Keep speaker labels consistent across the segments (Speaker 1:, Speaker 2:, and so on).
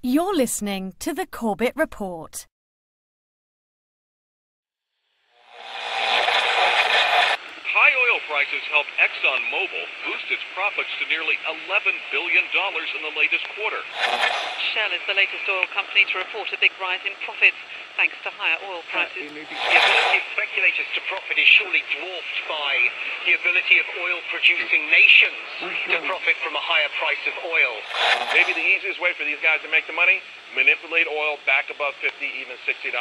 Speaker 1: You're listening to the Corbett Report.
Speaker 2: High oil prices helped ExxonMobil boost its profits to nearly $11 billion in the latest quarter.
Speaker 3: Shell is the latest oil company to report a big rise in profits thanks to higher oil prices.
Speaker 4: The ability of speculators to profit is surely dwarfed by the ability of oil-producing nations to profit from a higher price of oil.
Speaker 2: Maybe the easiest way for these guys to make the money, manipulate oil back above $50, even $60.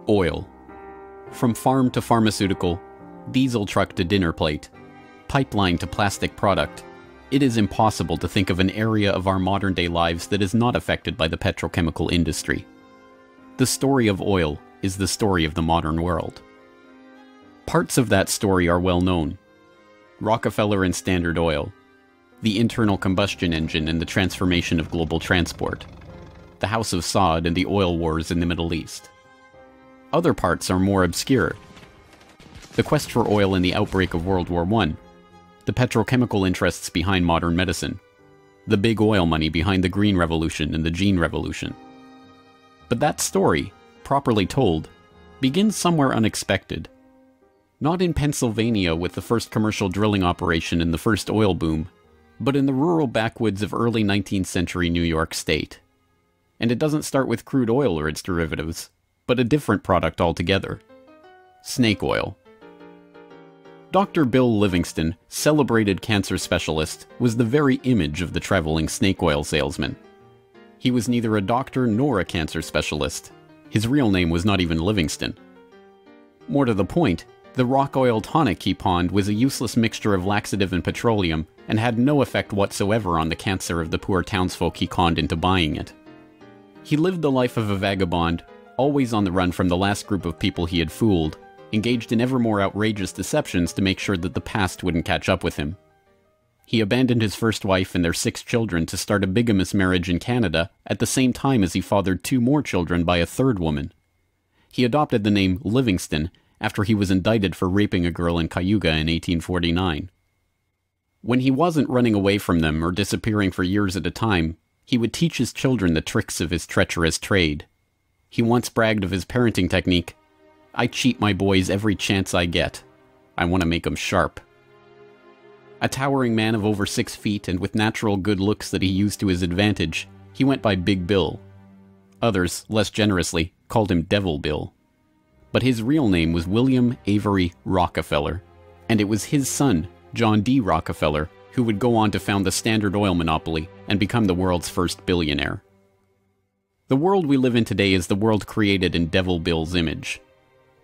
Speaker 5: Oil. From farm to pharmaceutical, diesel truck to dinner plate, pipeline to plastic product, it is impossible to think of an area of our modern-day lives that is not affected by the petrochemical industry. The story of oil is the story of the modern world. Parts of that story are well known. Rockefeller and Standard Oil, the internal combustion engine and the transformation of global transport, the House of Saud and the oil wars in the Middle East. Other parts are more obscure. The quest for oil in the outbreak of World War I, the petrochemical interests behind modern medicine, the big oil money behind the Green Revolution and the Gene Revolution. But that story, properly told, begins somewhere unexpected. Not in Pennsylvania with the first commercial drilling operation and the first oil boom, but in the rural backwoods of early 19th century New York State. And it doesn't start with crude oil or its derivatives, but a different product altogether. Snake oil. Dr. Bill Livingston, celebrated cancer specialist, was the very image of the traveling snake oil salesman. He was neither a doctor nor a cancer specialist. His real name was not even Livingston. More to the point, the rock oil tonic he pawned was a useless mixture of laxative and petroleum, and had no effect whatsoever on the cancer of the poor townsfolk he conned into buying it. He lived the life of a vagabond, always on the run from the last group of people he had fooled, engaged in ever more outrageous deceptions to make sure that the past wouldn't catch up with him. He abandoned his first wife and their 6 children to start a bigamous marriage in Canada at the same time as he fathered 2 more children by a third woman. He adopted the name Livingston after he was indicted for raping a girl in Cayuga in 1849. When he wasn't running away from them or disappearing for years at a time, he would teach his children the tricks of his treacherous trade. He once bragged of his parenting technique. "I cheat my boys every chance I get. I want to make 'em sharp." A towering man of over 6 feet and with natural good looks that he used to his advantage, he went by Big Bill. Others, less generously, called him Devil Bill. But his real name was William Avery Rockefeller, and it was his son, John D. Rockefeller, who would go on to found the Standard Oil monopoly and become the world's first billionaire. The world we live in today is the world created in Devil Bill's image.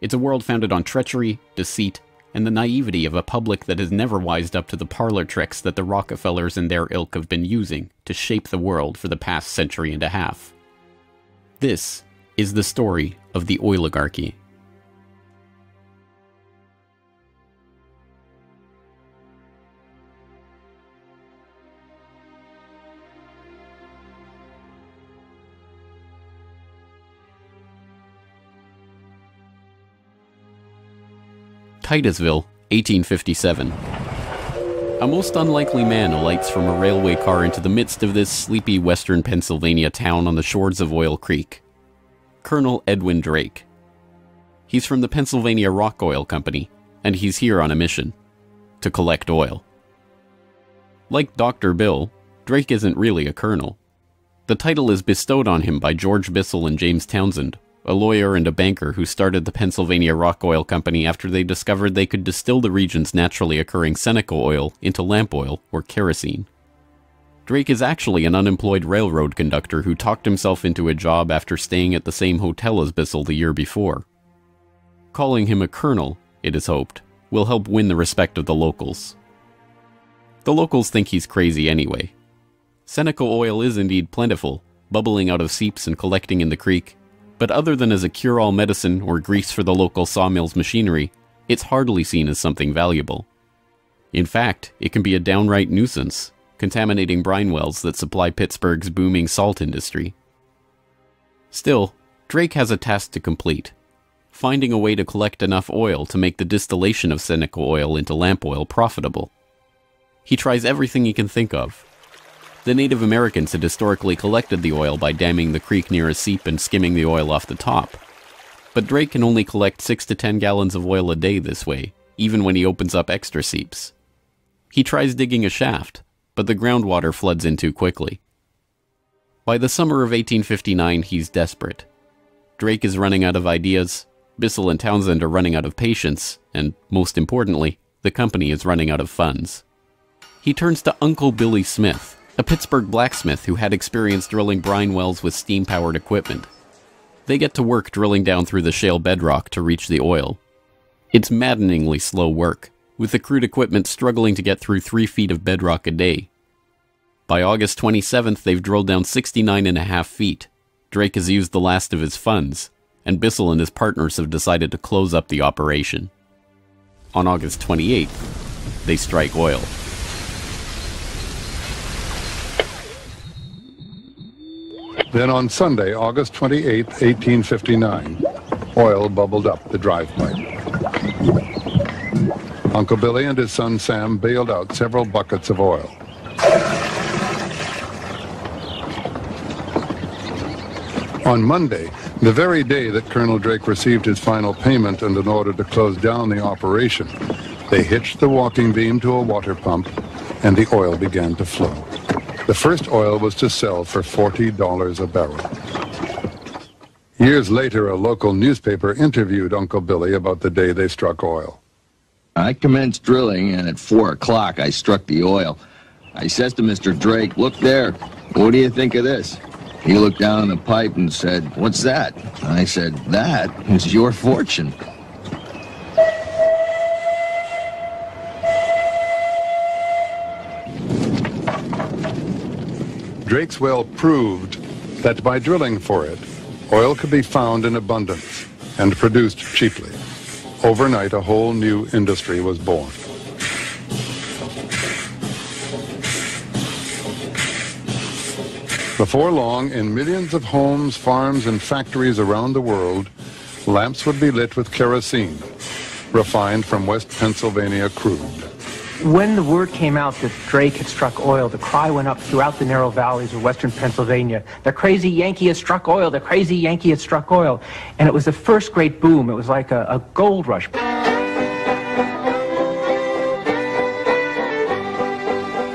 Speaker 5: It's a world founded on treachery, deceit, and the naivety of a public that has never wised up to the parlor tricks that the Rockefellers and their ilk have been using to shape the world for the past century and a half. This is the story of the oligarchy. Titusville, 1857. A most unlikely man alights from a railway car into the midst of this sleepy western Pennsylvania town on the shores of Oil Creek. Colonel Edwin Drake. He's from the Pennsylvania Rock Oil Company, and he's here on a mission to collect oil. Like Dr. Bill, Drake isn't really a colonel. The title is bestowed on him by George Bissell and James Townsend, a lawyer and a banker who started the Pennsylvania Rock Oil Company after they discovered they could distill the region's naturally occurring Seneca oil into lamp oil or kerosene. Drake is actually an unemployed railroad conductor who talked himself into a job after staying at the same hotel as Bissell the year before. Calling him a colonel, it is hoped, will help win the respect of the locals. The locals think he's crazy anyway. Seneca oil is indeed plentiful, bubbling out of seeps and collecting in the creek, but other than as a cure-all medicine or grease for the local sawmill's machinery, it's hardly seen as something valuable. In fact, it can be a downright nuisance, contaminating brine wells that supply Pittsburgh's booming salt industry. Still, Drake has a task to complete: finding a way to collect enough oil to make the distillation of Seneca oil into lamp oil profitable. He tries everything he can think of. The Native Americans had historically collected the oil by damming the creek near a seep and skimming the oil off the top. But Drake can only collect 6 to 10 gallons of oil a day this way, even when he opens up extra seeps. He tries digging a shaft, but the groundwater floods in too quickly. By the summer of 1859, he's desperate. Drake is running out of ideas, Bissell and Townsend are running out of patience, and, most importantly, the company is running out of funds. He turns to Uncle Billy Smith, a Pittsburgh blacksmith who had experience drilling brine wells with steam-powered equipment. They get to work drilling down through the shale bedrock to reach the oil. It's maddeningly slow work, with the crude equipment struggling to get through 3 feet of bedrock a day. By August 27th, they've drilled down 69.5 feet. Drake has used the last of his funds, and Bissell and his partners have decided to close up the operation. On August 28th, they strike oil.
Speaker 6: Then on Sunday, August 28, 1859, oil bubbled up the drive pipe. Uncle Billy and his son Sam bailed out several buckets of oil. On Monday, the very day that Colonel Drake received his final payment and in order to close down the operation, they hitched the walking beam to a water pump and the oil began to flow. The first oil was to sell for $40 a barrel. Years later, a local newspaper interviewed Uncle Billy about the day they struck oil.
Speaker 7: I commenced drilling, and at 4 o'clock I struck the oil. I says to Mr. Drake, "Look there, what do you think of this?" He looked down the pipe and said, "What's that?" I said, "That is your fortune."
Speaker 6: Drake's well proved that by drilling for it, oil could be found in abundance and produced cheaply. Overnight, a whole new industry was born. Before long, in millions of homes, farms, and factories around the world, lamps would be lit with kerosene, refined from West Pennsylvania crude.
Speaker 8: When the word came out that Drake had struck oil, the cry went up throughout the narrow valleys of western Pennsylvania. The crazy Yankee has struck oil, the crazy Yankee has struck oil. And it was the first great boom. It was like a gold rush.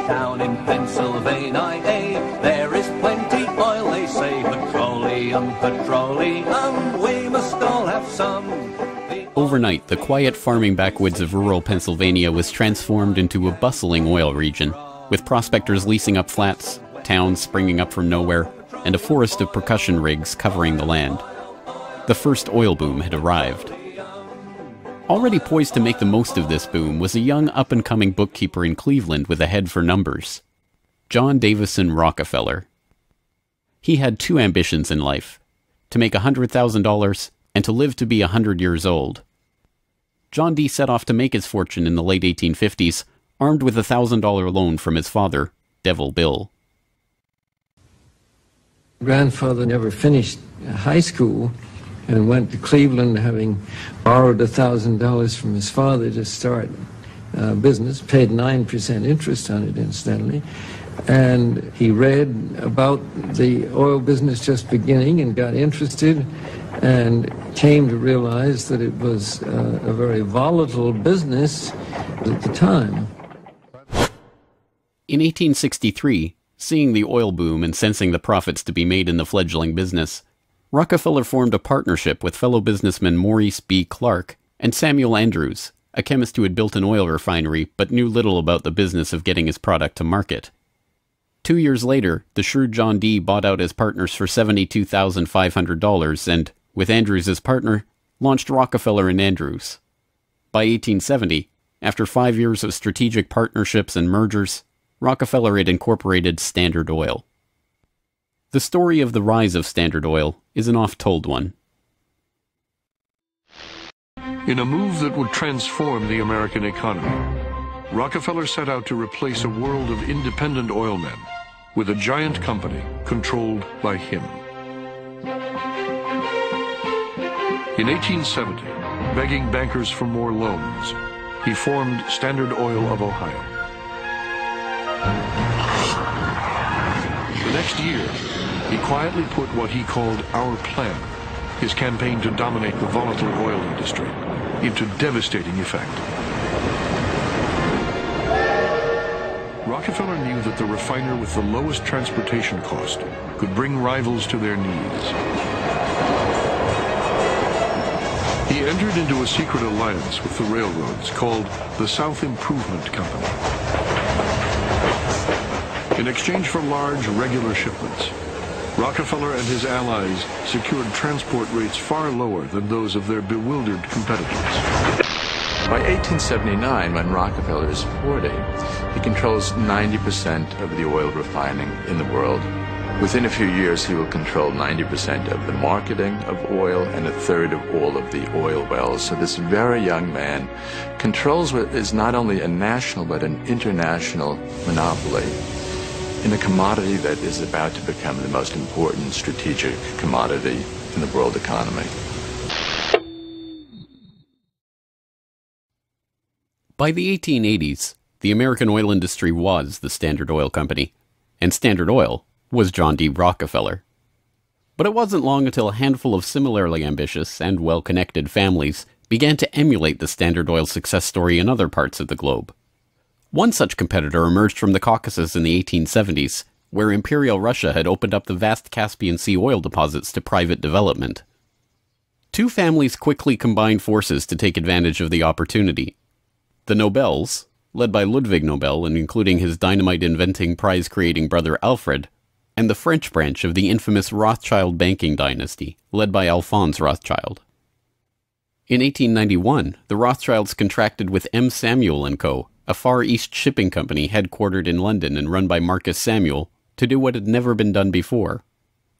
Speaker 9: Down in Pennsylvania, there is plenty oil, they say. Petroleum, petroleum, we must all have some.
Speaker 5: Overnight, the quiet farming backwoods of rural Pennsylvania was transformed into a bustling oil region, with prospectors leasing up flats, towns springing up from nowhere, and a forest of percussion rigs covering the land. The first oil boom had arrived. Already poised to make the most of this boom was a young up-and-coming bookkeeper in Cleveland with a head for numbers, John Davison Rockefeller. He had 2 ambitions in life, to make $100,000 and to live to be 100 years old. John D. set off to make his fortune in the late 1850s, armed with a $1,000 loan from his father, Devil Bill.
Speaker 10: Grandfather never finished high school and went to Cleveland, having borrowed $1,000 from his father to start business, paid 9% interest on it, incidentally. And he read about the oil business just beginning and got interested and came to realize that it was a very volatile business at the time.
Speaker 5: In 1863, seeing the oil boom and sensing the profits to be made in the fledgling business, Rockefeller formed a partnership with fellow businessmen Maurice B. Clark and Samuel Andrews, a chemist who had built an oil refinery but knew little about the business of getting his product to market. 2 years later, the shrewd John D. bought out his partners for $72,500 and, with Andrews as partner, launched Rockefeller and Andrews. By 1870, after 5 years of strategic partnerships and mergers, Rockefeller had incorporated Standard Oil. The story of the rise of Standard Oil is an oft-told one.
Speaker 11: In a move that would transform the American economy, Rockefeller set out to replace a world of independent oilmen with a giant company controlled by him. In 1870, begging bankers for more loans, he formed Standard Oil of Ohio. The next year, he quietly put what he called our plan, his campaign to dominate the volatile oil industry, into devastating effect. Rockefeller knew that the refiner with the lowest transportation cost could bring rivals to their knees. He entered into a secret alliance with the railroads called the South Improvement Company. In exchange for large, regular shipments, Rockefeller and his allies secured transport rates far lower than those of their bewildered competitors.
Speaker 12: By 1879, when Rockefeller is 40, he controls 90% of the oil refining in the world. Within a few years, he will control 90% of the marketing of oil and a third of all of the oil wells. So this very young man controls what is not only a national but an international monopoly in a commodity that is about to become the most important strategic commodity in the world economy.
Speaker 5: By the 1880s, the American oil industry was the Standard Oil Company, and Standard Oil was John D. Rockefeller. But it wasn't long until a handful of similarly ambitious and well-connected families began to emulate the Standard Oil success story in other parts of the globe. One such competitor emerged from the Caucasus in the 1870s, where Imperial Russia had opened up the vast Caspian Sea oil deposits to private development. Two families quickly combined forces to take advantage of the opportunity. The Nobels, led by Ludwig Nobel and including his dynamite-inventing, prize-creating brother Alfred, and the French branch of the infamous Rothschild banking dynasty, led by Alphonse Rothschild. In 1891, the Rothschilds contracted with M. Samuel & Co., a Far East shipping company headquartered in London and run by Marcus Samuel, to do what had never been done before: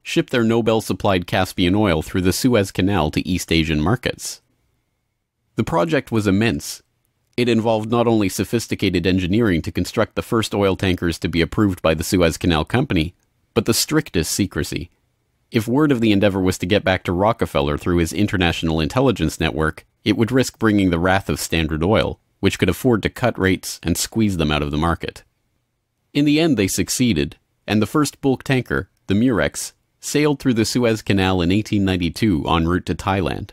Speaker 5: ship their Nobel-supplied Caspian oil through the Suez Canal to East Asian markets. The project was immense. It involved not only sophisticated engineering to construct the first oil tankers to be approved by the Suez Canal Company, but the strictest secrecy. If word of the endeavor was to get back to Rockefeller through his international intelligence network, it would risk bringing the wrath of Standard Oil, which could afford to cut rates and squeeze them out of the market. In the end, they succeeded, and the first bulk tanker, the Murex, sailed through the Suez Canal in 1892 en route to Thailand.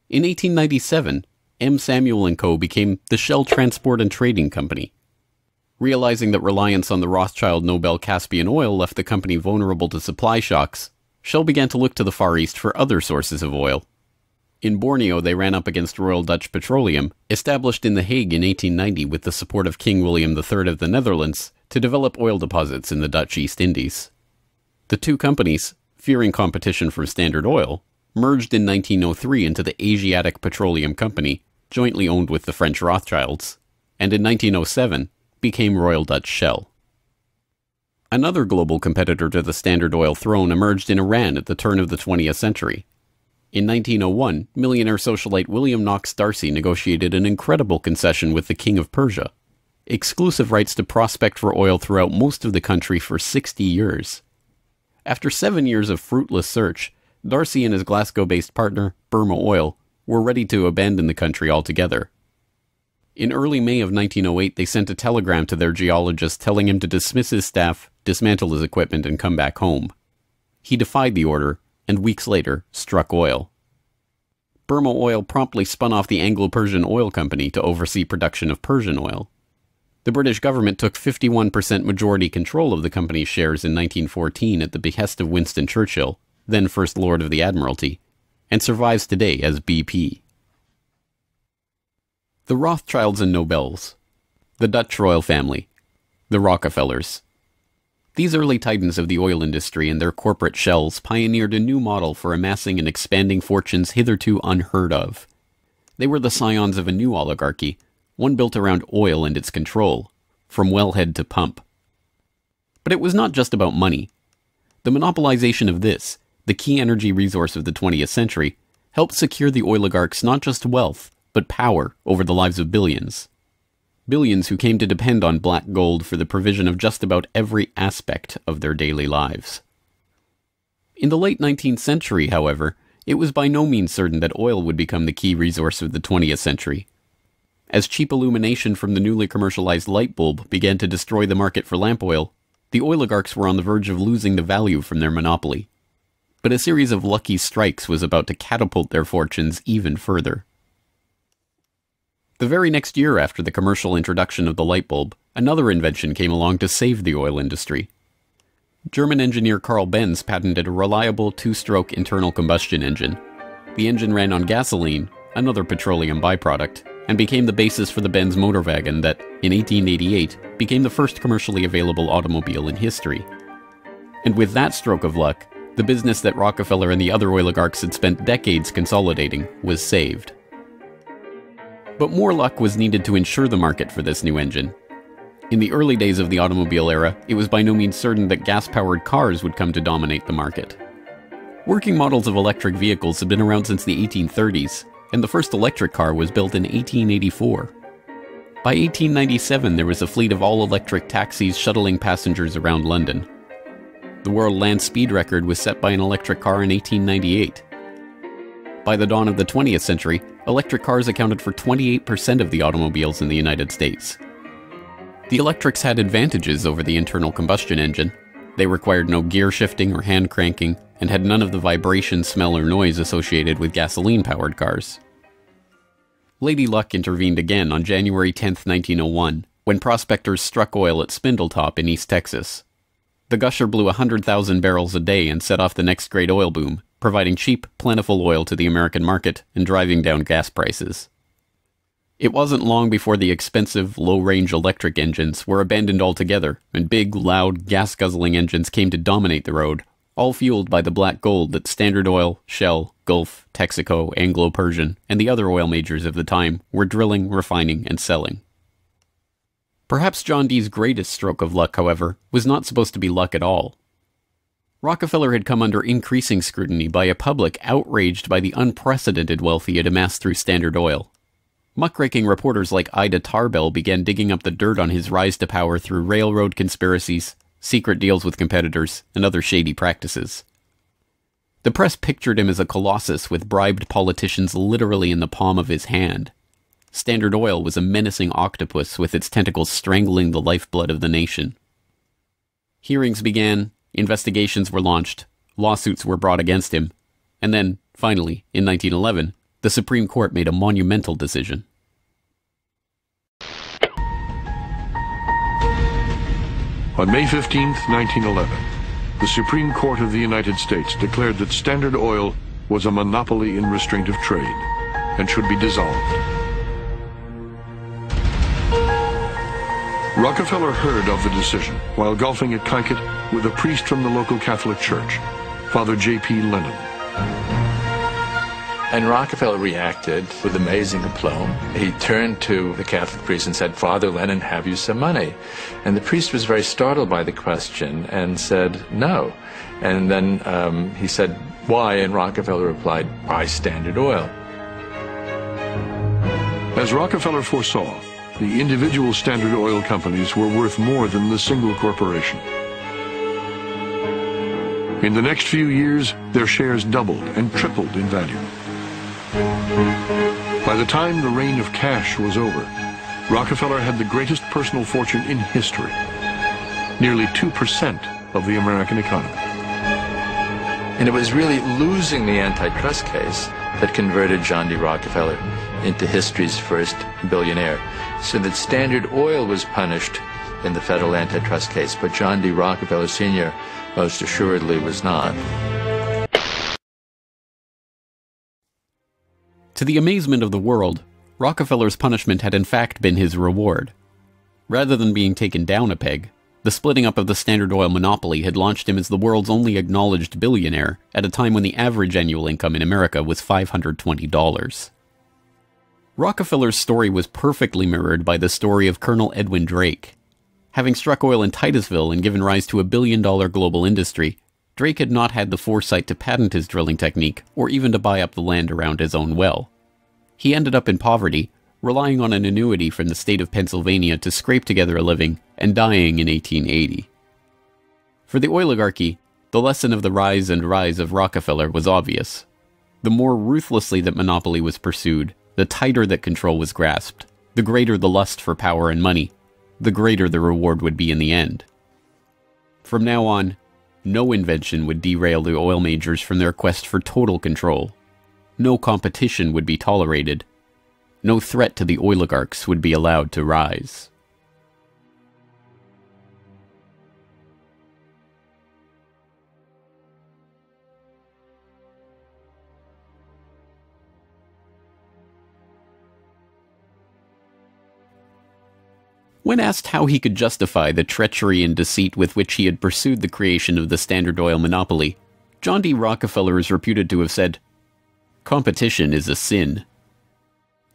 Speaker 5: In 1897, M. Samuel & Co. became the Shell Transport and Trading Company. Realizing that reliance on the Rothschild Nobel Caspian oil left the company vulnerable to supply shocks, Shell began to look to the Far East for other sources of oil. In Borneo, they ran up against Royal Dutch Petroleum, established in The Hague in 1890 with the support of King William III of the Netherlands, to develop oil deposits in the Dutch East Indies. The two companies, fearing competition from Standard Oil, merged in 1903 into the Asiatic Petroleum Company, jointly owned with the French Rothschilds, and in 1907 became Royal Dutch Shell. Another global competitor to the Standard Oil throne emerged in Iran at the turn of the 20th century. In 1901, millionaire socialite William Knox D'Arcy negotiated an incredible concession with the King of Persia: exclusive rights to prospect for oil throughout most of the country for 60 years. After 7 years of fruitless search, D'Arcy and his Glasgow-based partner, Burma Oil, were ready to abandon the country altogether. In early May of 1908, they sent a telegram to their geologist telling him to dismiss his staff, dismantle his equipment, and come back home. He defied the order, and weeks later, struck oil. Burma Oil promptly spun off the Anglo-Persian Oil Company to oversee production of Persian oil. The British government took 51% majority control of the company's shares in 1914 at the behest of Winston Churchill, then First Lord of the Admiralty, and survives today as BP. The Rothschilds and Nobels, the Dutch royal family, the Rockefellers. These early titans of the oil industry and their corporate shells pioneered a new model for amassing and expanding fortunes hitherto unheard of. They were the scions of a new oligarchy, one built around oil and its control, from wellhead to pump. But it was not just about money. The monopolization of this, the key energy resource of the 20th century, helped secure the oligarchs not just wealth, but power over the lives of billions. Billions who came to depend on black gold for the provision of just about every aspect of their daily lives. In the late 19th century, however, it was by no means certain that oil would become the key resource of the 20th century. As cheap illumination from the newly commercialized light bulb began to destroy the market for lamp oil, the oligarchs were on the verge of losing the value from their monopoly. But a series of lucky strikes was about to catapult their fortunes even further. The very next year after the commercial introduction of the light bulb, another invention came along to save the oil industry. German engineer Carl Benz patented a reliable two-stroke internal combustion engine. The engine ran on gasoline, another petroleum byproduct, and became the basis for the Benz motor wagon that, in 1888, became the first commercially available automobile in history. And with that stroke of luck, the business that Rockefeller and the other oligarchs had spent decades consolidating was saved. But more luck was needed to ensure the market for this new engine. In the early days of the automobile era, it was by no means certain that gas-powered cars would come to dominate the market. Working models of electric vehicles had been around since the 1830s, and the first electric car was built in 1884. By 1897, there was a fleet of all-electric taxis shuttling passengers around London. The world land speed record was set by an electric car in 1898. By the dawn of the 20th century, electric cars accounted for 28% of the automobiles in the United States. The electrics had advantages over the internal combustion engine. They required no gear shifting or hand cranking, and had none of the vibration, smell, or noise associated with gasoline-powered cars. Lady Luck intervened again on January 10, 1901, when prospectors struck oil at Spindletop in East Texas. The gusher blew 100,000 barrels a day and set off the next great oil boom, providing cheap, plentiful oil to the American market and driving down gas prices. It wasn't long before the expensive, low-range electric engines were abandoned altogether, and big, loud, gas-guzzling engines came to dominate the road, all fueled by the black gold that Standard Oil, Shell, Gulf, Texaco, Anglo-Persian, and the other oil majors of the time were drilling, refining, and selling. Perhaps John D's greatest stroke of luck, however, was not supposed to be luck at all. Rockefeller had come under increasing scrutiny by a public outraged by the unprecedented wealth he had amassed through Standard Oil. Muckraking reporters like Ida Tarbell began digging up the dirt on his rise to power through railroad conspiracies, secret deals with competitors, and other shady practices. The press pictured him as a colossus with bribed politicians literally in the palm of his hand. Standard Oil was a menacing octopus with its tentacles strangling the lifeblood of the nation. Hearings began, investigations were launched, lawsuits were brought against him, and then, finally, in 1911, the Supreme Court made a monumental decision.
Speaker 11: On May 15, 1911, the Supreme Court of the United States declared that Standard Oil was a monopoly in restraint of trade and should be dissolved. Rockefeller heard of the decision while golfing at Kaikit with a priest from the local Catholic Church, Father J.P. Lennon.
Speaker 12: And Rockefeller reacted with amazing aplomb. He turned to the Catholic priest and said, "Father Lennon, have you some money?" And the priest was very startled by the question and said, "No." And then he said, "Why?" And Rockefeller replied, "Buy Standard Oil."
Speaker 11: As Rockefeller foresaw, the individual Standard Oil companies were worth more than the single corporation. In the next few years, their shares doubled and tripled in value. By the time the reign of cash was over, Rockefeller had the greatest personal fortune in history, nearly 2% of the American economy.
Speaker 12: And it was really losing the antitrust case that converted John D. Rockefeller into history's first billionaire. So that Standard Oil was punished in the federal antitrust case, but John D. Rockefeller Sr. most assuredly was not.
Speaker 5: To the amazement of the world, Rockefeller's punishment had in fact been his reward. Rather than being taken down a peg, the splitting up of the Standard Oil monopoly had launched him as the world's only acknowledged billionaire at a time when the average annual income in America was $520. Rockefeller's story was perfectly mirrored by the story of Colonel Edwin Drake. Having struck oil in Titusville and given rise to a billion-dollar global industry, Drake had not had the foresight to patent his drilling technique or even to buy up the land around his own well. He ended up in poverty, relying on an annuity from the state of Pennsylvania to scrape together a living, and dying in 1880. For the oligarchy, the lesson of the rise of Rockefeller was obvious. The more ruthlessly that monopoly was pursued, the tighter that control was grasped, The greater the lust for power and money, the greater the reward would be in the end. From now on, no invention would derail the oil majors from their quest for total control. No competition would be tolerated. No threat to the oligarchs would be allowed to rise. When asked how he could justify the treachery and deceit with which he had pursued the creation of the Standard Oil monopoly, John D. Rockefeller is reputed to have said, "Competition is a sin."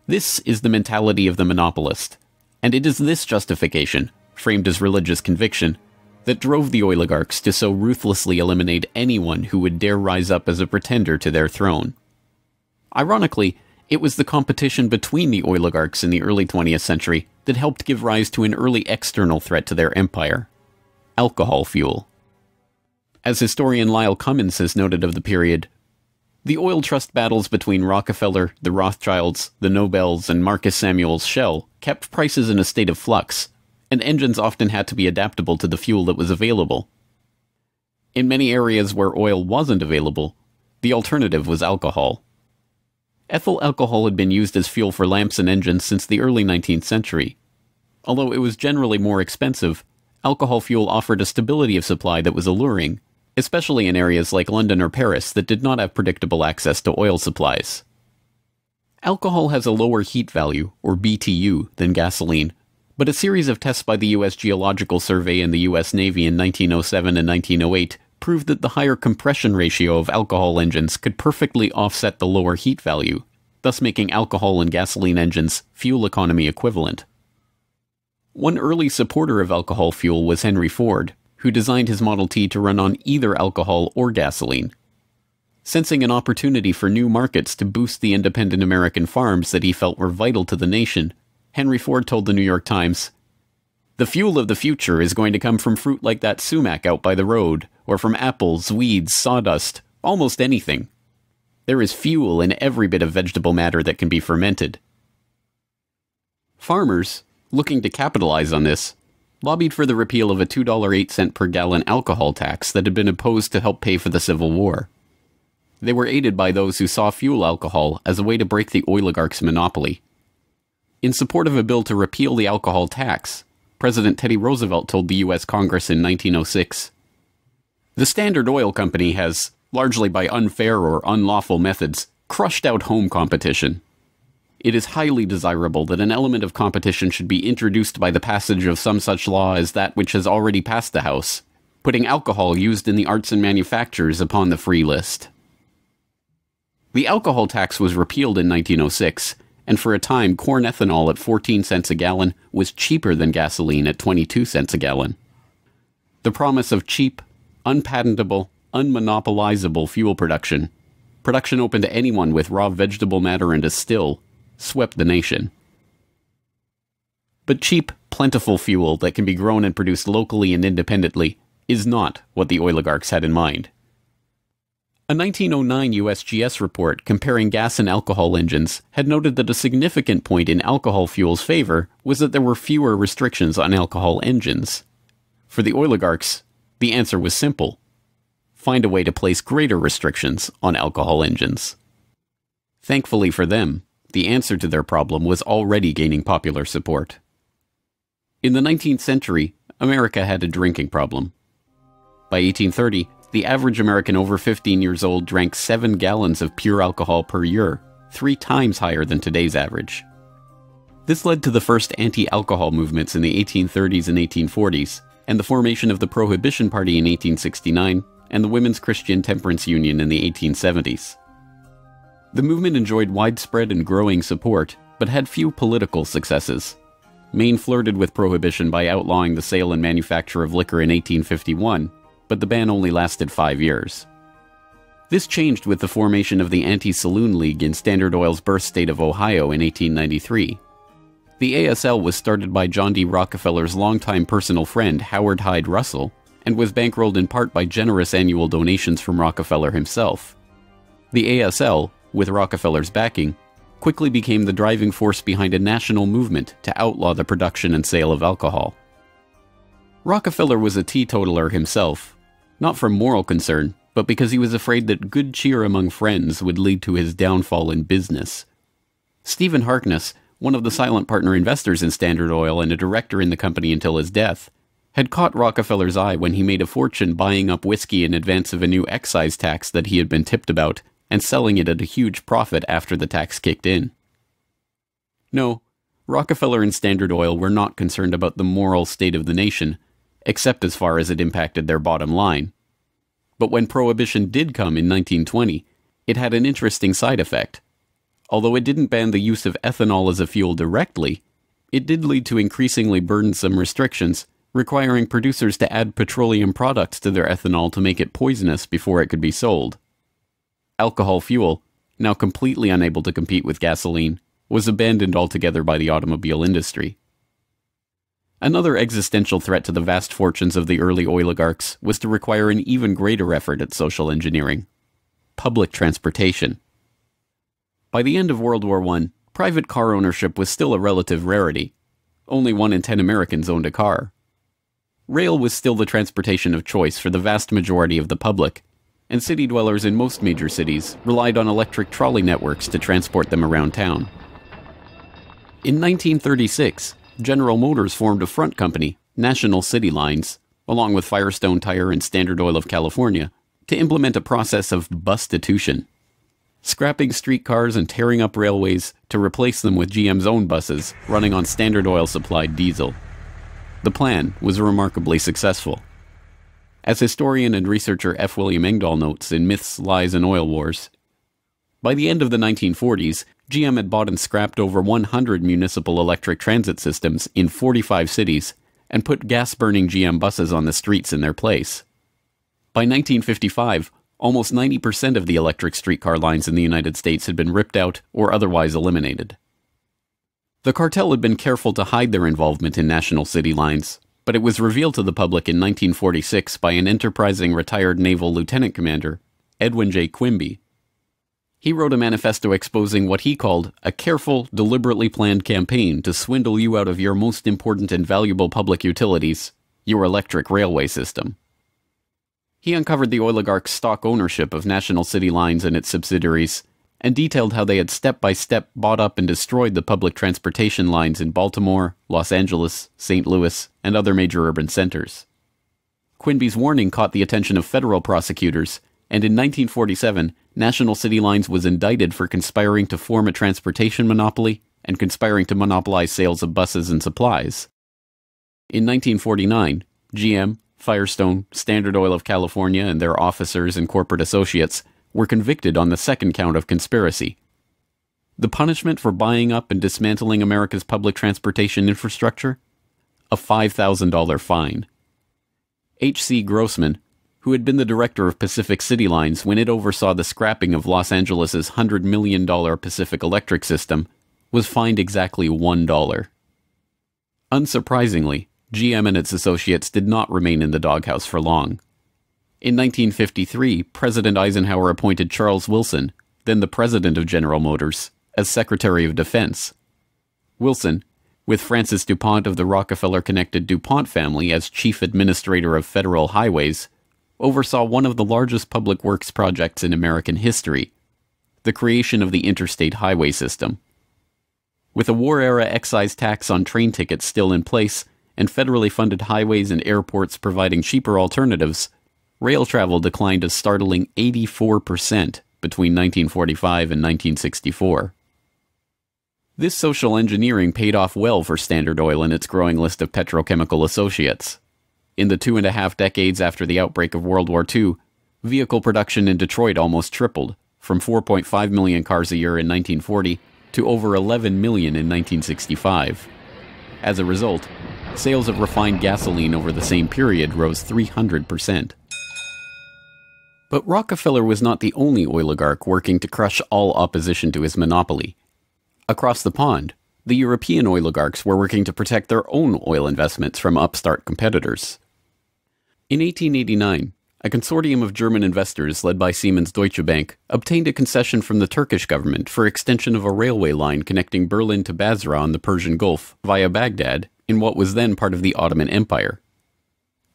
Speaker 5: This is the mentality of the monopolist, and it is this justification, framed as religious conviction, that drove the oligarchs to so ruthlessly eliminate anyone who would dare rise up as a pretender to their throne. Ironically, it was the competition between the oligarchs in the early 20th century that helped give rise to an early external threat to their empire: alcohol fuel. As historian Lyle Cummins has noted of the period, the oil trust battles between Rockefeller, the Rothschilds, the Nobels, and Marcus Samuel's Shell kept prices in a state of flux, and engines often had to be adaptable to the fuel that was available. In many areas where oil wasn't available, the alternative was alcohol. Ethyl alcohol had been used as fuel for lamps and engines since the early 19th century. Although it was generally more expensive, alcohol fuel offered a stability of supply that was alluring, especially in areas like London or Paris that did not have predictable access to oil supplies. Alcohol has a lower heat value, or BTU, than gasoline, but a series of tests by the U.S. Geological Survey and the U.S. Navy in 1907 and 1908 proved that the higher compression ratio of alcohol engines could perfectly offset the lower heat value, thus making alcohol and gasoline engines fuel economy equivalent. One early supporter of alcohol fuel was Henry Ford, who designed his Model T to run on either alcohol or gasoline. Sensing an opportunity for new markets to boost the independent American farms that he felt were vital to the nation, Henry Ford told the New York Times, "The fuel of the future is going to come from fruit like that sumac out by the road, or from apples, weeds, sawdust, almost anything. There is fuel in every bit of vegetable matter that can be fermented." Farmers, looking to capitalize on this, lobbied for the repeal of a $2.08 per gallon alcohol tax that had been imposed to help pay for the Civil War. They were aided by those who saw fuel alcohol as a way to break the oligarchs' monopoly. In support of a bill to repeal the alcohol tax, President Teddy Roosevelt told the U.S. Congress in 1906, "The Standard Oil Company has, largely by unfair or unlawful methods, crushed out home competition. It is highly desirable that an element of competition should be introduced by the passage of some such law as that which has already passed the House, putting alcohol used in the arts and manufactures upon the free list." The alcohol tax was repealed in 1906, and for a time corn ethanol at 14 cents a gallon was cheaper than gasoline at 22 cents a gallon. The promise of cheap, unpatentable, unmonopolizable fuel production open to anyone with raw vegetable matter and a still, swept the nation. But cheap, plentiful fuel that can be grown and produced locally and independently is not what the oligarchs had in mind. A 1909 USGS report comparing gas and alcohol engines had noted that a significant point in alcohol fuel's favor was that there were fewer restrictions on alcohol engines. For the oligarchs, the answer was simple: find a way to place greater restrictions on alcohol engines. Thankfully for them, the answer to their problem was already gaining popular support. In the 19th century, America had a drinking problem. By 1830, the average American over 15 years old drank 7 gallons of pure alcohol per year, 3 times higher than today's average. This led to the first anti-alcohol movements in the 1830s and 1840s, and the formation of the Prohibition Party in 1869, and the Women's Christian Temperance Union in the 1870s. The movement enjoyed widespread and growing support, but had few political successes. Maine flirted with prohibition by outlawing the sale and manufacture of liquor in 1851, but the ban only lasted 5 years. This changed with the formation of the Anti-Saloon League in Standard Oil's birth state of Ohio in 1893. The ASL was started by John D. Rockefeller's longtime personal friend Howard Hyde Russell, and was bankrolled in part by generous annual donations from Rockefeller himself. The ASL, with Rockefeller's backing, quickly became the driving force behind a national movement to outlaw the production and sale of alcohol. Rockefeller was a teetotaler himself, not from moral concern, but because he was afraid that good cheer among friends would lead to his downfall in business. Stephen Harkness, one of the silent partner investors in Standard Oil and a director in the company until his death, had caught Rockefeller's eye when he made a fortune buying up whiskey in advance of a new excise tax that he had been tipped about, and selling it at a huge profit after the tax kicked in. No, Rockefeller and Standard Oil were not concerned about the moral state of the nation, except as far as it impacted their bottom line. But when Prohibition did come in 1920, it had an interesting side effect. Although it didn't ban the use of ethanol as a fuel directly, it did lead to increasingly burdensome restrictions, requiring producers to add petroleum products to their ethanol to make it poisonous before it could be sold. Alcohol fuel, now completely unable to compete with gasoline, was abandoned altogether by the automobile industry. Another existential threat to the vast fortunes of the early oligarchs was to require an even greater effort at social engineering: public transportation. By the end of World War I, private car ownership was still a relative rarity. Only 1 in 10 Americans owned a car. Rail was still the transportation of choice for the vast majority of the public, and city dwellers in most major cities relied on electric trolley networks to transport them around town. In 1936, General Motors formed a front company, National City Lines, along with Firestone Tire and Standard Oil of California, to implement a process of bustitution, scrapping streetcars and tearing up railways to replace them with GM's own buses running on Standard Oil-supplied diesel. The plan was remarkably successful. As historian and researcher F. William Engdahl notes in Myths, Lies, and Oil Wars, by the end of the 1940s, GM had bought and scrapped over 100 municipal electric transit systems in 45 cities and put gas-burning GM buses on the streets in their place. By 1955, almost 90% of the electric streetcar lines in the United States had been ripped out or otherwise eliminated. The cartel had been careful to hide their involvement in National City Lines, but it was revealed to the public in 1946 by an enterprising retired naval lieutenant commander, Edwin J. Quimby. He wrote a manifesto exposing what he called a careful, deliberately planned campaign to swindle you out of your most important and valuable public utilities, your electric railway system. He uncovered the oligarchs' stock ownership of National City Lines and its subsidiaries, and detailed how they had step-by-step bought up and destroyed the public transportation lines in Baltimore, Los Angeles, St. Louis, and other major urban centers. Quimby's warning caught the attention of federal prosecutors, and in 1947, National City Lines was indicted for conspiring to form a transportation monopoly and conspiring to monopolize sales of buses and supplies. In 1949, GM, Firestone, Standard Oil of California, and their officers and corporate associates were convicted on the second count of conspiracy. The punishment for buying up and dismantling America's public transportation infrastructure? A $5,000 fine. H.C. Grossman, who had been the director of Pacific City Lines when it oversaw the scrapping of Los Angeles' $100 million Pacific Electric system, was fined exactly $1. Unsurprisingly, GM and its associates did not remain in the doghouse for long. In 1953, President Eisenhower appointed Charles Wilson, then the president of General Motors, as Secretary of Defense. Wilson, with Francis DuPont of the Rockefeller-connected DuPont family as chief administrator of federal highways, oversaw one of the largest public works projects in American history, the creation of the interstate highway system. With a war-era excise tax on train tickets still in place, and federally funded highways and airports providing cheaper alternatives, rail travel declined a startling 84% between 1945 and 1964. This social engineering paid off well for Standard Oil and its growing list of petrochemical associates. In the 2.5 decades after the outbreak of World War II, vehicle production in Detroit almost tripled, from 4.5 million cars a year in 1940 to over 11 million in 1965. As a result, sales of refined gasoline over the same period rose 300%. But Rockefeller was not the only oligarch working to crush all opposition to his monopoly. Across the pond, the European oligarchs were working to protect their own oil investments from upstart competitors. In 1889, a consortium of German investors led by Siemens Deutsche Bank obtained a concession from the Turkish government for extension of a railway line connecting Berlin to Basra on the Persian Gulf via Baghdad in what was then part of the Ottoman Empire.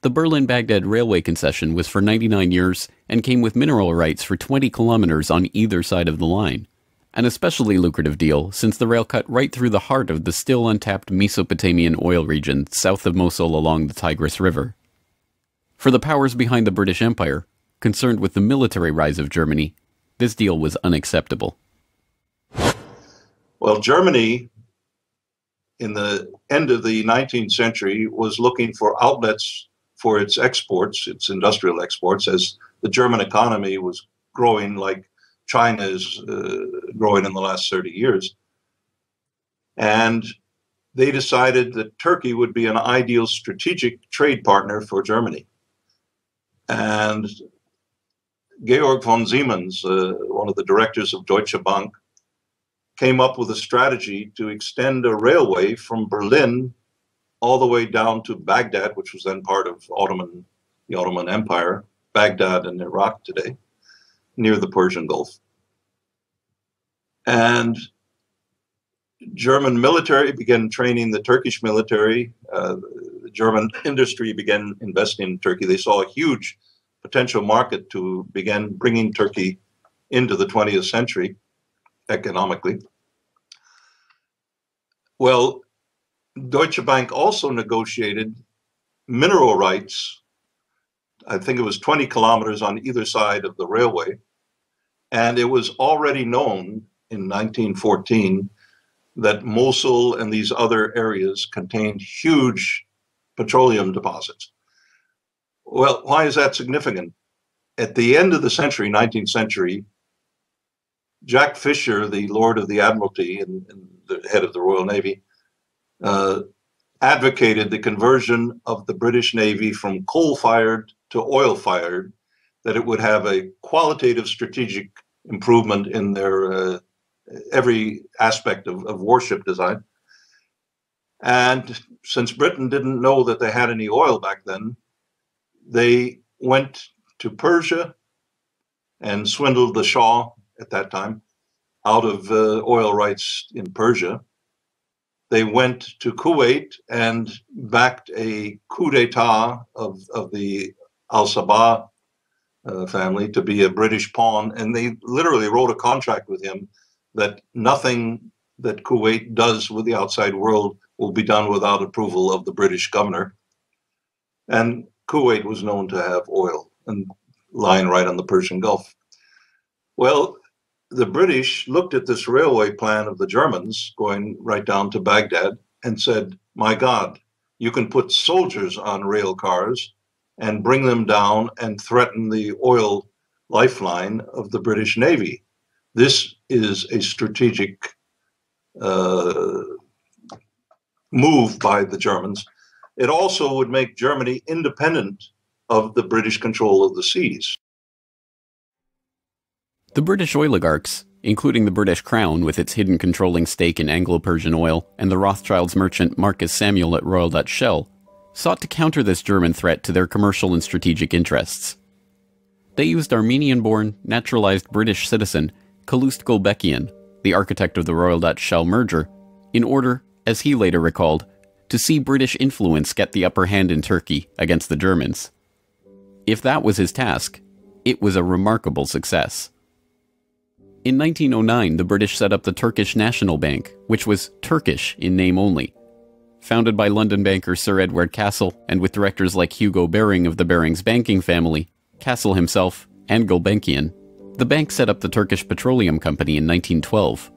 Speaker 5: The Berlin-Baghdad railway concession was for 99 years and came with mineral rights for 20 kilometers on either side of the line, an especially lucrative deal since the rail cut right through the heart of the still untapped Mesopotamian oil region south of Mosul along the Tigris River. For the powers behind the British Empire, concerned with the military rise of Germany, this deal was unacceptable.
Speaker 13: Well, Germany, in the end of the 19th century, was looking for outlets for its exports, its industrial exports, as the German economy was growing like China is growing in the last 30 years. And they decided that Turkey would be an ideal strategic trade partner for Germany. And Georg von Siemens, one of the directors of Deutsche Bank, came up with a strategy to extend a railway from Berlin all the way down to Baghdad, which was then part of the Ottoman Empire, Baghdad in Iraq today, near the Persian Gulf. And German military began training the Turkish military. The German industry began investing in Turkey. They saw a huge potential market to begin bringing Turkey into the 20th century economically. Well, Deutsche Bank also negotiated mineral rights. I think it was 20 kilometers on either side of the railway. And it was already known in 1914 that Mosul and these other areas contained huge petroleum deposits. Well, why is that significant? At the end of the century, 19th century, Jack Fisher, the Lord of the Admiralty and the head of the Royal Navy, advocated the conversion of the British Navy from coal-fired to oil-fired, that it would have a qualitative strategic improvement in their every aspect of warship design. And since Britain didn't know that they had any oil back then, they went to Persia and swindled the Shah at that time out of oil rights in Persia. They went to Kuwait and backed a coup d'etat of the Al-Sabah family to be a British pawn. And they literally wrote a contract with him that nothing that Kuwait does with the outside world will be done without approval of the British governor. And Kuwait was known to have oil and lying right on the Persian Gulf. Well, the British looked at this railway plan of the Germans going right down to Baghdad and said, my God, you can put soldiers on rail cars and bring them down and threaten the oil lifeline of the British Navy. This is a strategic move by the Germans. It also would make Germany independent of the British control of the seas.
Speaker 5: The British oligarchs, including the British Crown with its hidden controlling stake in Anglo-Persian oil and the Rothschilds merchant Marcus Samuel at Royal Dutch Shell, sought to counter this German threat to their commercial and strategic interests. They used Armenian-born, naturalized British citizen Calouste Gulbenkian, the architect of the Royal Dutch Shell merger, in order, as he later recalled, to see British influence get the upper hand in Turkey against the Germans. If that was his task, it was a remarkable success. In 1909, the British set up the Turkish National Bank, which was Turkish in name only. Founded by London banker Sir Edward Castle and with directors like Hugo Baring of the Barings banking family, Castle himself, and Gulbenkian, the bank set up the Turkish Petroleum Company in 1912.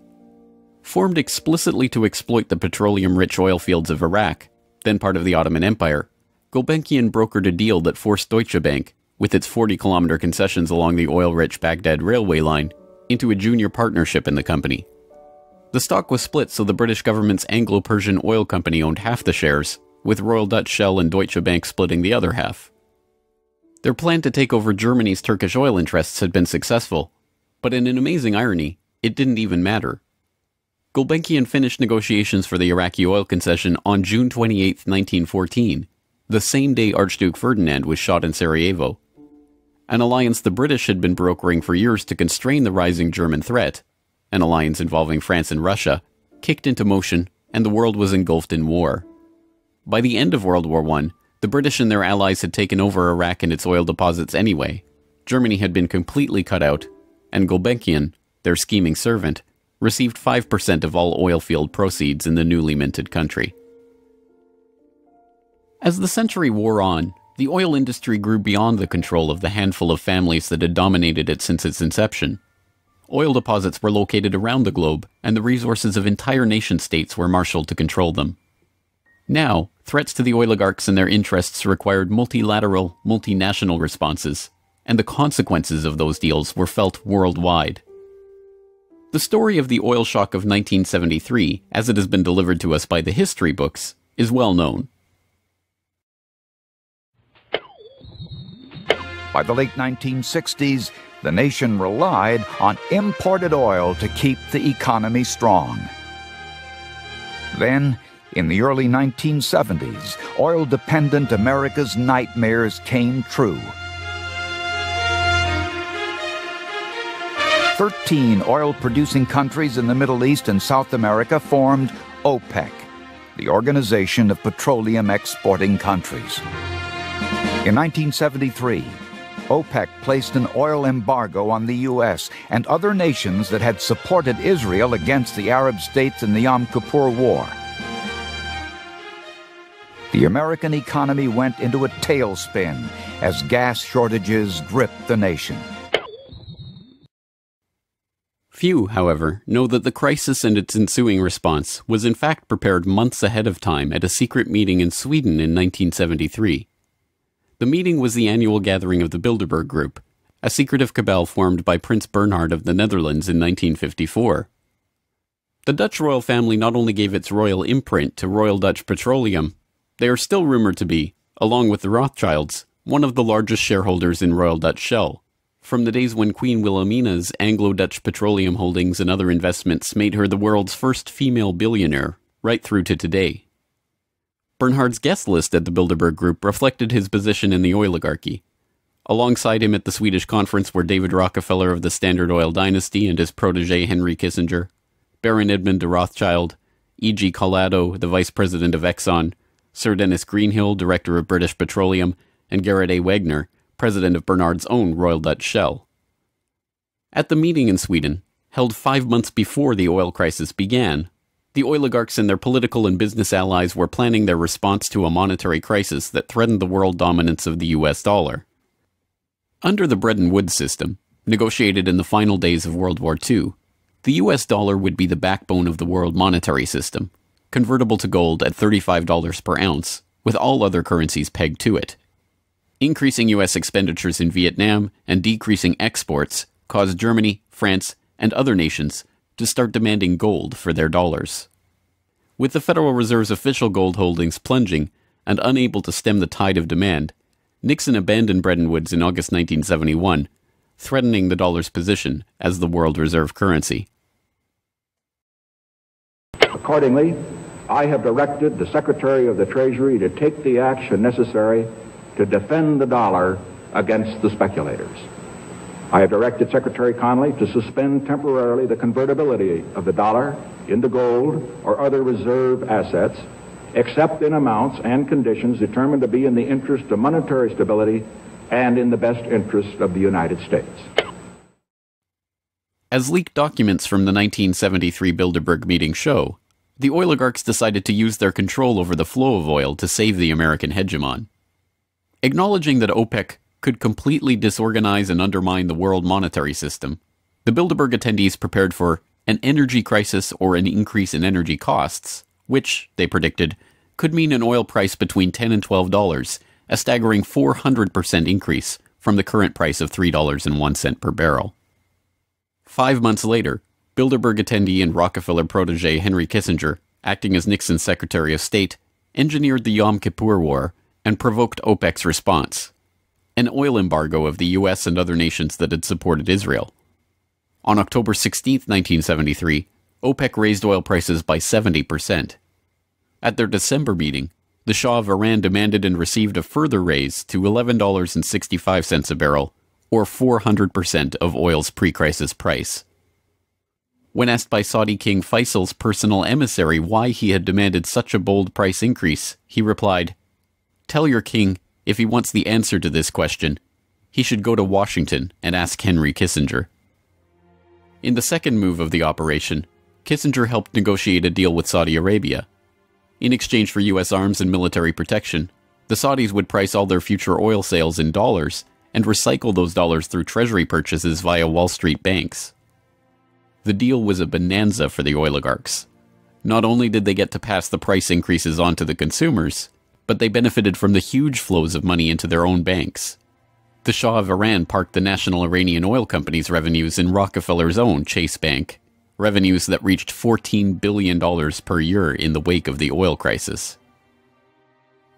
Speaker 5: Formed explicitly to exploit the petroleum-rich oil fields of Iraq, then part of the Ottoman Empire, Gulbenkian brokered a deal that forced Deutsche Bank, with its 40-kilometer concessions along the oil-rich Baghdad railway line, into a junior partnership in the company. The stock was split so the British government's Anglo-Persian Oil Company owned half the shares, with Royal Dutch Shell and Deutsche Bank splitting the other half. Their plan to take over Germany's Turkish oil interests had been successful, but in an amazing irony, it didn't even matter. Gulbenkian finished negotiations for the Iraqi oil concession on June 28, 1914, the same day Archduke Ferdinand was shot in Sarajevo. an alliance the British had been brokering for years to constrain the rising German threat, an alliance involving France and Russia, kicked into motion, and the world was engulfed in war. By the end of World War I, the British and their allies had taken over Iraq and its oil deposits anyway. Germany had been completely cut out, and Gulbenkian, their scheming servant, received 5% of all oil field proceeds in the newly minted country. As the century wore on, the oil industry grew beyond the control of the handful of families that had dominated it since its inception. Oil deposits were located around the globe, and the resources of entire nation-states were marshaled to control them. Now, threats to the oligarchs and their interests required multilateral, multinational responses, and the consequences of those deals were felt worldwide. The story of the oil shock of 1973, as it has been delivered to us by the history books, is well known.
Speaker 14: By the late 1960s, the nation relied on imported oil to keep the economy strong. Then, in the early 1970s, oil-dependent America's nightmares came true. 13 oil-producing countries in the Middle East and South America formed OPEC, the Organization of Petroleum Exporting Countries. In 1973, OPEC placed an oil embargo on the U.S. and other nations that had supported Israel against the Arab states in the Yom Kippur War. The American economy went into a tailspin as gas shortages gripped the nation.
Speaker 5: Few, however, know that the crisis and its ensuing response was in fact prepared months ahead of time at a secret meeting in Sweden in 1973. The meeting was the annual gathering of the Bilderberg Group, a secretive cabal formed by Prince Bernhard of the Netherlands in 1954. The Dutch royal family not only gave its royal imprint to Royal Dutch Petroleum, they are still rumored to be, along with the Rothschilds, one of the largest shareholders in Royal Dutch Shell, from the days when Queen Wilhelmina's Anglo-Dutch petroleum holdings and other investments made her the world's first female billionaire, right through to today. Bernhard's guest list at the Bilderberg Group reflected his position in the oligarchy. Alongside him at the Swedish conference were David Rockefeller of the Standard Oil dynasty and his protege Henry Kissinger, Baron Edmund de Rothschild, E.G. Collado, the vice president of Exxon, Sir Dennis Greenhill, director of British Petroleum, and Gerrit A. Wagner, president of Bernhard's own Royal Dutch Shell. At the meeting in Sweden, held 5 months before the oil crisis began, the oligarchs and their political and business allies were planning their response to a monetary crisis that threatened the world dominance of the US dollar. Under the Bretton Woods system, negotiated in the final days of World War II, the US dollar would be the backbone of the world monetary system, convertible to gold at $35 per ounce, with all other currencies pegged to it. Increasing US expenditures in Vietnam and decreasing exports caused Germany, France, and other nations to start demanding gold for their dollars. With the Federal Reserve's official gold holdings plunging and unable to stem the tide of demand, Nixon abandoned Bretton Woods in August 1971, threatening the dollar's position as the world reserve currency.
Speaker 15: Accordingly, I have directed the Secretary of the Treasury to take the action necessary to defend the dollar against the speculators. I have directed Secretary Connally to suspend temporarily the convertibility of the dollar into gold or other reserve assets, except in amounts and conditions determined to be in the interest of monetary stability and in the best interest of the United States.
Speaker 5: As leaked documents from the 1973 Bilderberg meeting show, the oligarchs decided to use their control over the flow of oil to save the American hegemon. Acknowledging that OPEC could completely disorganize and undermine the world monetary system, the Bilderberg attendees prepared for an energy crisis or an increase in energy costs, which, they predicted, could mean an oil price between $10 and $12, a staggering 400% increase from the current price of $3.01 per barrel. 5 months later, Bilderberg attendee and Rockefeller protege Henry Kissinger, acting as Nixon's Secretary of State, engineered the Yom Kippur War and provoked OPEC's response, an oil embargo of the US and other nations that had supported Israel. On October 16, 1973, OPEC raised oil prices by 70%. At their December meeting, the Shah of Iran demanded and received a further raise to $11.65 a barrel, or 400% of oil's pre-crisis price. When asked by Saudi King Faisal's personal emissary why he had demanded such a bold price increase, he replied, "Tell your king, if he wants the answer to this question, he should go to Washington and ask Henry Kissinger." In the second move of the operation, Kissinger helped negotiate a deal with Saudi Arabia. In exchange for U.S. arms and military protection, the Saudis would price all their future oil sales in dollars and recycle those dollars through treasury purchases via Wall Street banks. The deal was a bonanza for the oligarchs. Not only did they get to pass the price increases on to the consumers, but they benefited from the huge flows of money into their own banks. The Shah of Iran parked the National Iranian Oil Company's revenues in Rockefeller's own Chase Bank, revenues that reached $14 billion per year in the wake of the oil crisis.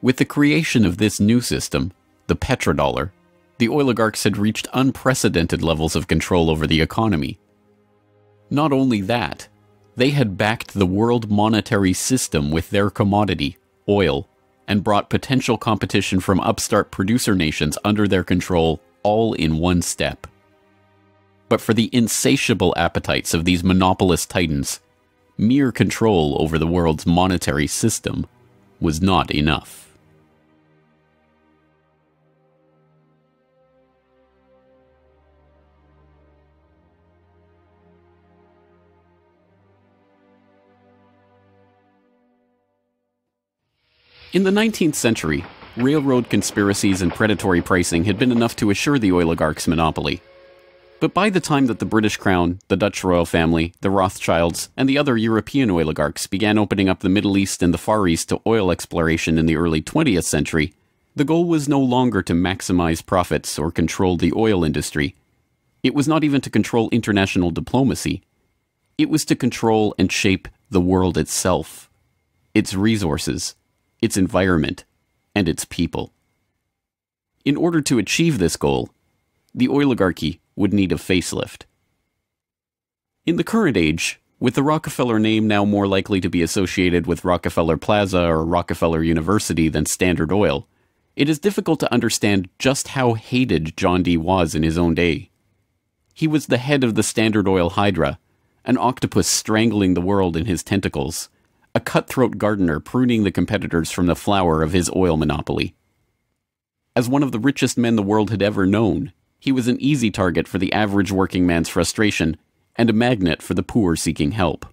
Speaker 5: With the creation of this new system, the petrodollar, the oligarchs had reached unprecedented levels of control over the economy. Not only that, they had backed the world monetary system with their commodity, oil, and brought potential competition from upstart producer nations under their control all in one step. But for the insatiable appetites of these monopolist titans, mere control over the world's monetary system was not enough. In the 19th century, railroad conspiracies and predatory pricing had been enough to assure the oligarchs' monopoly. But by the time that the British Crown, the Dutch royal family, the Rothschilds, and the other European oligarchs began opening up the Middle East and the Far East to oil exploration in the early 20th century, the goal was no longer to maximize profits or control the oil industry. It was not even to control international diplomacy. It was to control and shape the world itself, its resources, its environment, and its people. In order to achieve this goal, the oligarchy would need a facelift. In the current age, with the Rockefeller name now more likely to be associated with Rockefeller Plaza or Rockefeller University than Standard Oil, it is difficult to understand just how hated John D. was in his own day. He was the head of the Standard Oil Hydra, an octopus strangling the world in his tentacles, a cutthroat gardener pruning the competitors from the flower of his oil monopoly. As one of the richest men the world had ever known, he was an easy target for the average working man's frustration and a magnet for the poor seeking help.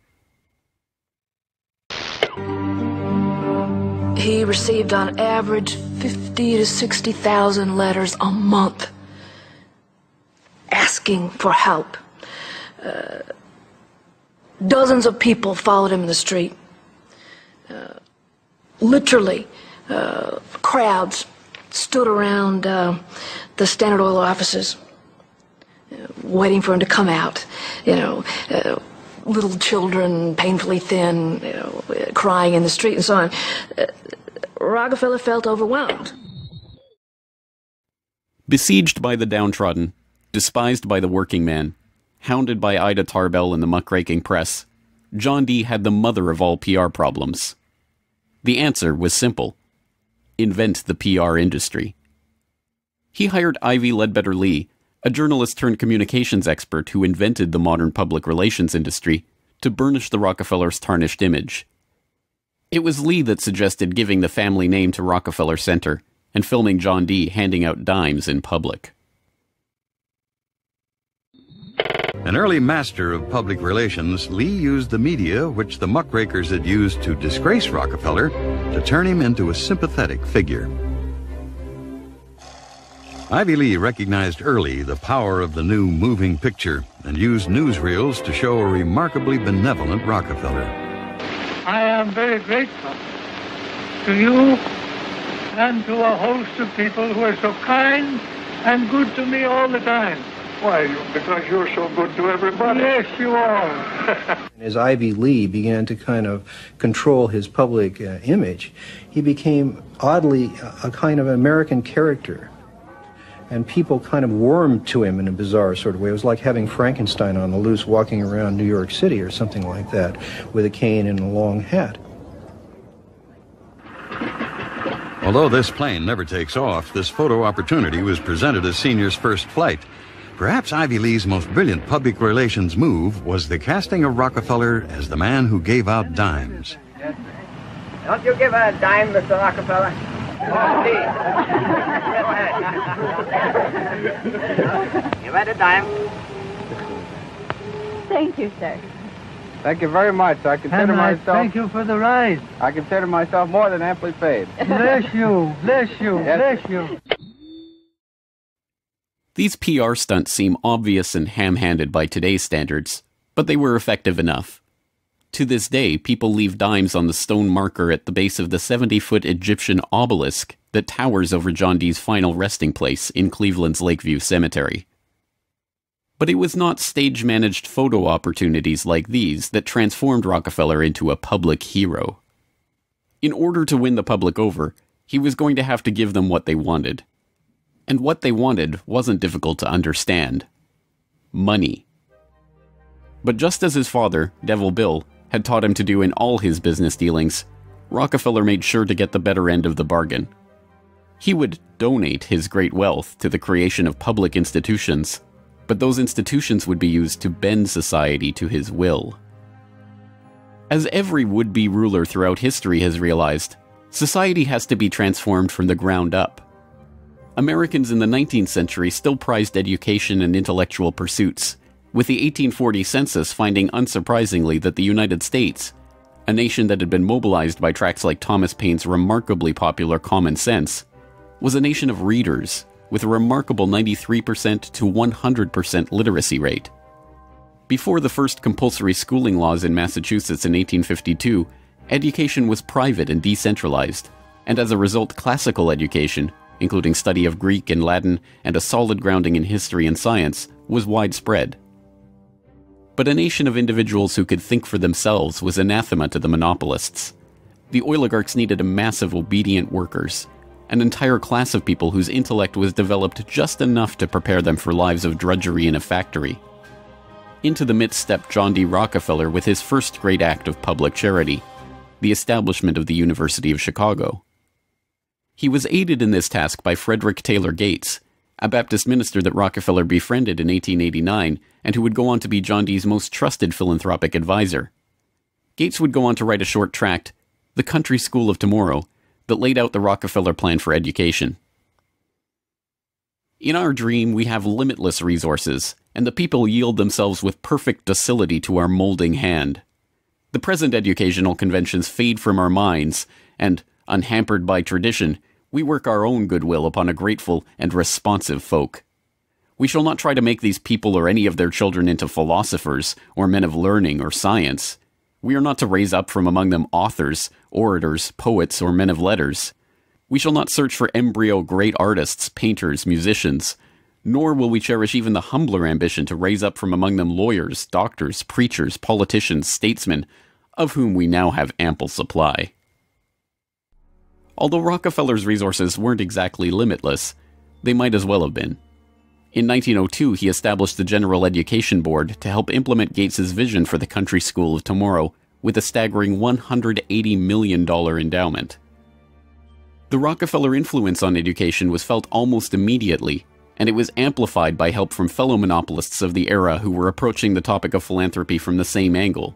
Speaker 16: He received on average 50 to 60,000 letters a month asking for help. Dozens of people followed him in the street. Literally, crowds stood around the Standard Oil offices, waiting for him to come out. Little children, painfully thin, crying in the street and so on. Rockefeller felt overwhelmed.
Speaker 5: Besieged by the downtrodden, despised by the working man, hounded by Ida Tarbell and the muckraking press, John D. had the mother of all PR problems. The answer was simple: invent the PR industry. He hired Ivy Ledbetter Lee, a journalist turned communications expert who invented the modern public relations industry, to burnish the Rockefellers' tarnished image. It was Lee that suggested giving the family name to Rockefeller Center and filming John D. handing out dimes in public.
Speaker 17: An early master of public relations, Lee used the media which the muckrakers had used to disgrace Rockefeller to turn him into a sympathetic figure. Ivy Lee recognized early the power of the new moving picture and used newsreels to show a remarkably benevolent Rockefeller.
Speaker 18: I am very grateful to you and to a host of people who are so kind and good to me all the time.
Speaker 19: Why? Because you're so good to everybody.
Speaker 18: Yes, you are.
Speaker 20: As Ivy Lee began to kind of control his public image, he became oddly a kind of American character. And people kind of warmed to him in a bizarre sort of way. It was like having Frankenstein on the loose walking around New York City or something like that, with a cane and a long hat.
Speaker 17: Although this plane never takes off, this photo opportunity was presented as Senior's first flight. Perhaps Ivy Lee's most brilliant public relations move was the casting of Rockefeller as the man who gave out dimes.
Speaker 21: Don't you give a dime, Mr. Rockefeller? Oh, please. You read a dime?
Speaker 22: Thank you, sir.
Speaker 21: Thank you very much. I consider
Speaker 18: And
Speaker 21: myself...
Speaker 18: thank you for the ride.
Speaker 21: I consider myself more than amply paid.
Speaker 18: Bless you, bless you,
Speaker 21: Yes.
Speaker 18: bless you.
Speaker 5: These PR stunts seem obvious and ham-handed by today's standards, but they were effective enough. To this day, people leave dimes on the stone marker at the base of the 70-foot Egyptian obelisk that towers over John Dee's final resting place in Cleveland's Lakeview Cemetery. But it was not stage-managed photo opportunities like these that transformed Rockefeller into a public hero. In order to win the public over, he was going to have to give them what they wanted. And what they wanted wasn't difficult to understand. Money. But just as his father, Devil Bill, had taught him to do in all his business dealings, Rockefeller made sure to get the better end of the bargain. He would donate his great wealth to the creation of public institutions, but those institutions would be used to bend society to his will. As every would-be ruler throughout history has realized, society has to be transformed from the ground up. Americans in the 19th century still prized education and intellectual pursuits, with the 1840 census finding unsurprisingly that the United States, a nation that had been mobilized by tracts like Thomas Paine's remarkably popular Common Sense, was a nation of readers, with a remarkable 93% to 100% literacy rate. Before the first compulsory schooling laws in Massachusetts in 1852, education was private and decentralized, and as a result classical education, including study of Greek and Latin and a solid grounding in history and science, was widespread. But a nation of individuals who could think for themselves was anathema to the monopolists. The oligarchs needed a mass of obedient workers, an entire class of people whose intellect was developed just enough to prepare them for lives of drudgery in a factory. Into the midst stepped John D. Rockefeller with his first great act of public charity, the establishment of the University of Chicago. He was aided in this task by Frederick Taylor Gates, a Baptist minister that Rockefeller befriended in 1889 and who would go on to be John Dee's most trusted philanthropic advisor. Gates would go on to write a short tract, The Country School of Tomorrow, that laid out the Rockefeller plan for education. In our dream, we have limitless resources, and the people yield themselves with perfect docility to our molding hand. The present educational conventions fade from our minds, and, unhampered by tradition, we work our own goodwill upon a grateful and responsive folk. We shall not try to make these people or any of their children into philosophers, or men of learning or science. We are not to raise up from among them authors, orators, poets, or men of letters. We shall not search for embryo great artists, painters, musicians, nor will we cherish even the humbler ambition to raise up from among them lawyers, doctors, preachers, politicians, statesmen, of whom we now have ample supply. Although Rockefeller's resources weren't exactly limitless, they might as well have been. In 1902, he established the General Education Board to help implement Gates's vision for the Country School of Tomorrow with a staggering $180 million endowment. The Rockefeller influence on education was felt almost immediately, and it was amplified by help from fellow monopolists of the era who were approaching the topic of philanthropy from the same angle.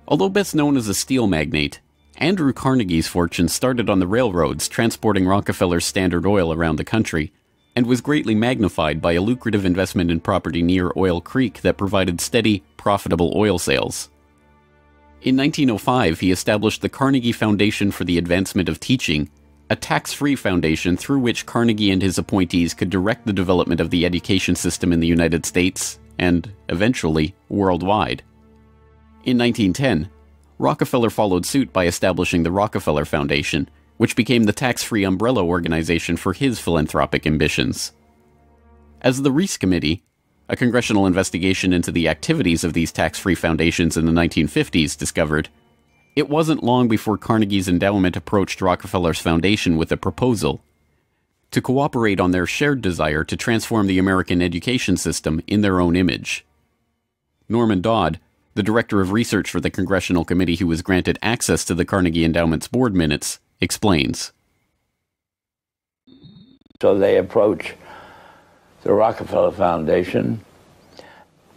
Speaker 5: Although best known as a steel magnate, Andrew Carnegie's fortune started on the railroads transporting Rockefeller's Standard Oil around the country, and was greatly magnified by a lucrative investment in property near Oil Creek that provided steady, profitable oil sales. In 1905, he established the Carnegie Foundation for the Advancement of Teaching, a tax-free foundation through which Carnegie and his appointees could direct the development of the education system in the United States, and, eventually, worldwide. In 1910, Rockefeller followed suit by establishing the Rockefeller Foundation, which became the tax-free umbrella organization for his philanthropic ambitions. As the Reese Committee, a congressional investigation into the activities of these tax-free foundations in the 1950s, discovered, it wasn't long before Carnegie's endowment approached Rockefeller's foundation with a proposal to cooperate on their shared desire to transform the American education system in their own image. Norman Dodd, the director of research for the congressional committee who was granted access to the Carnegie Endowment's board minutes, explains.
Speaker 1: So they approach the Rockefeller Foundation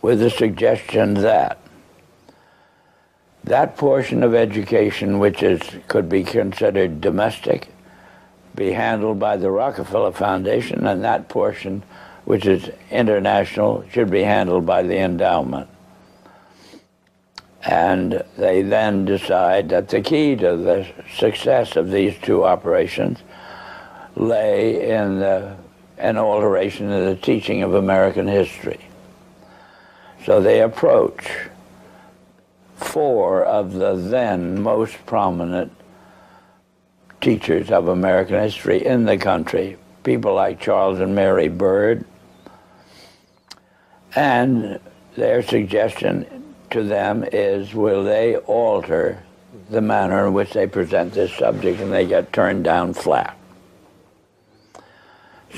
Speaker 1: with the suggestion that that portion of education which could be considered domestic be handled by the Rockefeller Foundation, and that portion which is international should be handled by the endowment. And they then decide that the key to the success of these two operations lay in an alteration in the teaching of American history. So they approach 4 of the then most prominent teachers of American history in the country, people like Charles and Mary Bird, and their suggestion to them is, will they alter the manner in which they present this subject, and they get turned down flat.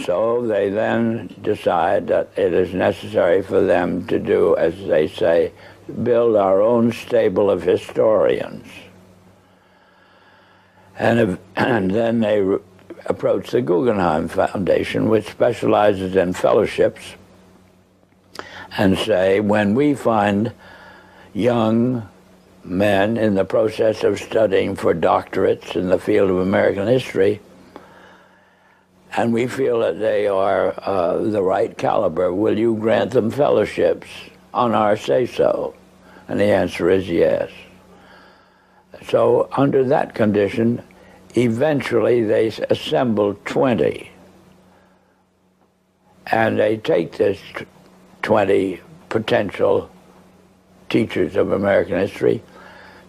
Speaker 1: So they then decide that it is necessary for them to do, as they say, build our own stable of historians. And then they approach the Guggenheim Foundation, which specializes in fellowships, and say, when we find young men in the process of studying for doctorates in the field of American history, and we feel that they are the right caliber, will you grant them fellowships on our say-so? And the answer is yes. So under that condition, eventually they assembled 20. And they take this 20 potential teachers of American history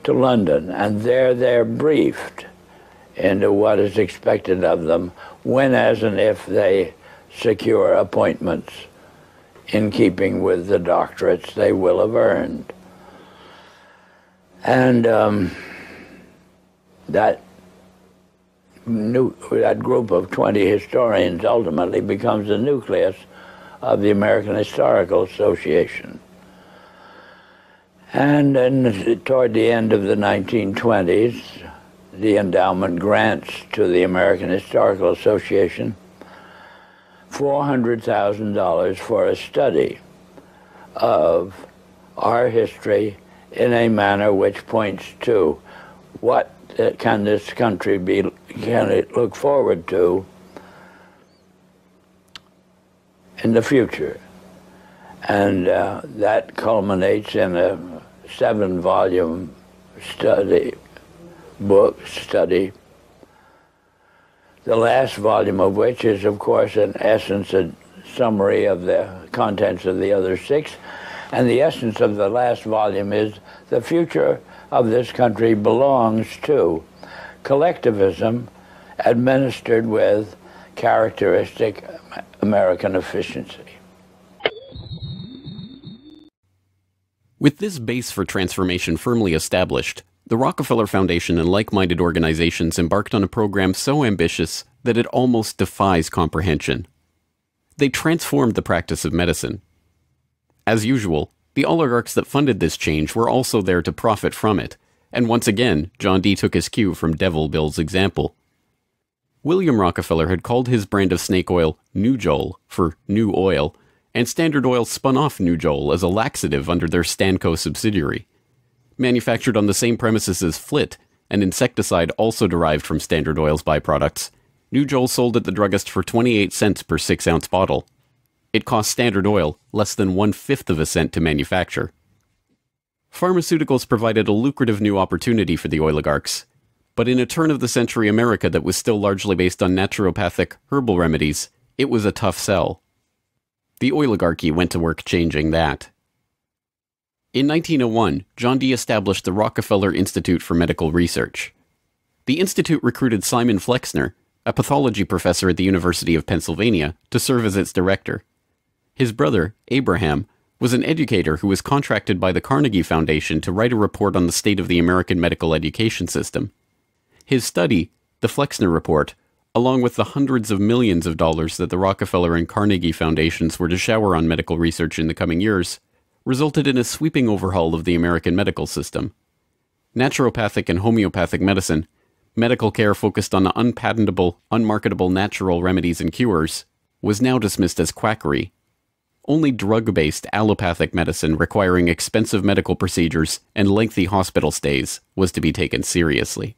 Speaker 1: to London, and there they're briefed into what is expected of them when, as and if they secure appointments in keeping with the doctorates they will have earned. And that group of 20 historians ultimately becomes the nucleus of the American Historical Association. And then toward the end of the 1920s, the endowment grants to the American Historical Association $400,000 for a study of our history in a manner which points to what can this country can it look forward to in the future. And that culminates in a 7-volume study, the last volume of which is, of course, in essence a summary of the contents of the other 6. And the essence of the last volume is the future of this country belongs to collectivism administered with characteristic American efficiency.
Speaker 5: With this base for transformation firmly established, the Rockefeller Foundation and like-minded organizations embarked on a program so ambitious that it almost defies comprehension. They transformed the practice of medicine. As usual, the oligarchs that funded this change were also there to profit from it, and once again, John D. took his cue from Devil Bill's example. William Rockefeller had called his brand of snake oil New Joel for New Oil, and Standard Oil spun off New Joel as a laxative under their Stanco subsidiary. Manufactured on the same premises as Flit, an insecticide also derived from Standard Oil's byproducts, New Joel sold at the druggist for 28 cents per 6-ounce bottle. It cost Standard Oil less than 1/5 of a cent to manufacture. Pharmaceuticals provided a lucrative new opportunity for the oligarchs, but in a turn-of-the-century America that was still largely based on naturopathic, herbal remedies, it was a tough sell. The oligarchy went to work changing that. In 1901, John D. established the Rockefeller Institute for Medical Research. The institute recruited Simon Flexner, a pathology professor at the University of Pennsylvania, to serve as its director. His brother, Abraham, was an educator who was contracted by the Carnegie Foundation to write a report on the state of the American medical education system. His study, the Flexner Report, along with the hundreds of millions of dollars that the Rockefeller and Carnegie Foundations were to shower on medical research in the coming years, resulted in a sweeping overhaul of the American medical system. Naturopathic and homeopathic medicine medical care focused on unpatentable, unmarketable natural remedies and cures, was now dismissed as quackery. Only drug-based allopathic medicine requiring expensive medical procedures and lengthy hospital stays was to be taken seriously.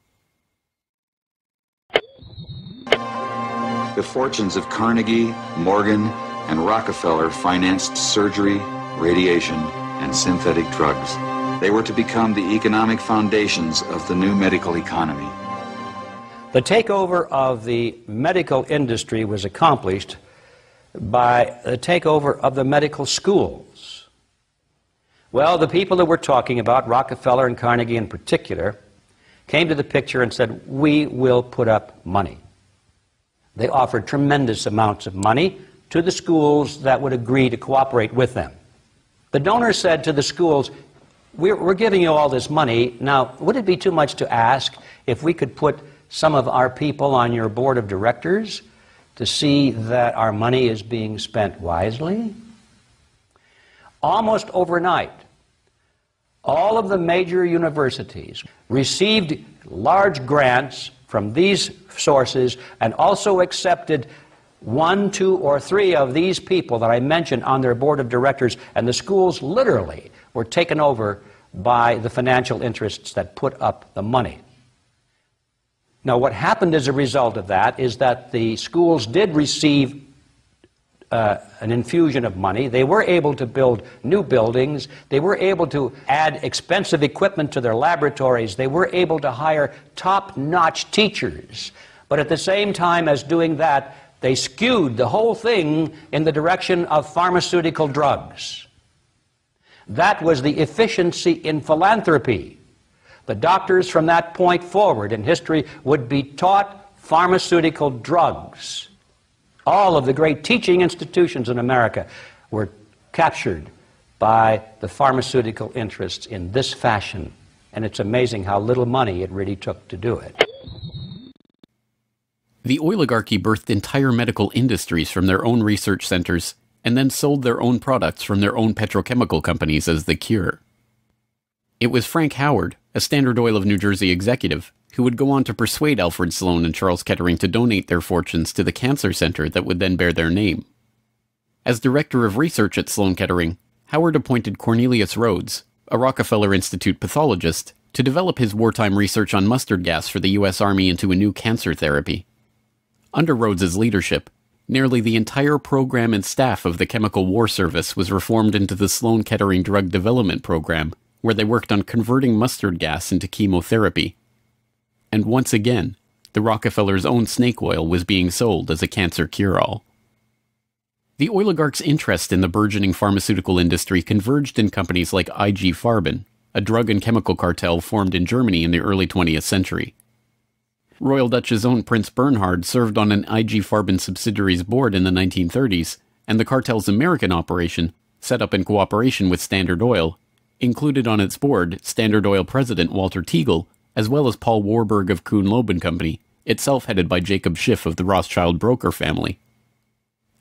Speaker 3: The fortunes of Carnegie, Morgan, and Rockefeller financed surgery, radiation, and synthetic drugs. They were to become the economic foundations of the new medical economy.
Speaker 22: The takeover of the medical industry was accomplished by the takeover of the medical schools. Well, the people that we're talking about, Rockefeller and Carnegie in particular, came to the picture and said, we will put up money. They offered tremendous amounts of money to the schools that would agree to cooperate with them. The donors said to the schools, we're giving you all this money. Now, would it be too much to ask if we could put some of our people on your board of directors to see that our money is being spent wisely? Almost overnight, all of the major universities received large grants from these sources and also accepted 1, 2, or 3 of these people that I mentioned on their board of directors, and the schools literally were taken over by the financial interests that put up the money. Now, what happened as a result of that is that the schools did receive an infusion of money. They were able to build new buildings. They were able to add expensive equipment to their laboratories. They were able to hire top-notch teachers. But at the same time as doing that, they skewed the whole thing in the direction of pharmaceutical drugs. That was the efficiency in philanthropy. The doctors from that point forward in history would be taught pharmaceutical drugs. All of the great teaching institutions in America were captured by the pharmaceutical interests in this fashion. And it's amazing how little money it really took to do it.
Speaker 5: The oligarchy birthed entire medical industries from their own research centers and then sold their own products from their own petrochemical companies as the cure. It was Frank Howard, a Standard Oil of New Jersey executive, who would go on to persuade Alfred Sloan and Charles Kettering to donate their fortunes to the cancer center that would then bear their name. As director of research at Sloan Kettering, Howard appointed Cornelius Rhodes, a Rockefeller Institute pathologist, to develop his wartime research on mustard gas for the U.S. Army into a new cancer therapy. Under Rhodes's leadership, nearly the entire program and staff of the Chemical War Service was reformed into the Sloan Kettering Drug Development Program, where they worked on converting mustard gas into chemotherapy. And once again, the Rockefellers' own snake oil was being sold as a cancer cure-all. The oligarchs' interest in the burgeoning pharmaceutical industry converged in companies like IG Farben, a drug and chemical cartel formed in Germany in the early 20th century. Royal Dutch's own Prince Bernhard served on an IG Farben subsidiary's board in the 1930s, and the cartel's American operation, set up in cooperation with Standard Oil, included on its board Standard Oil president Walter Teagle, as well as Paul Warburg of Kuhn-Loeb and Company, itself headed by Jacob Schiff of the Rothschild broker family.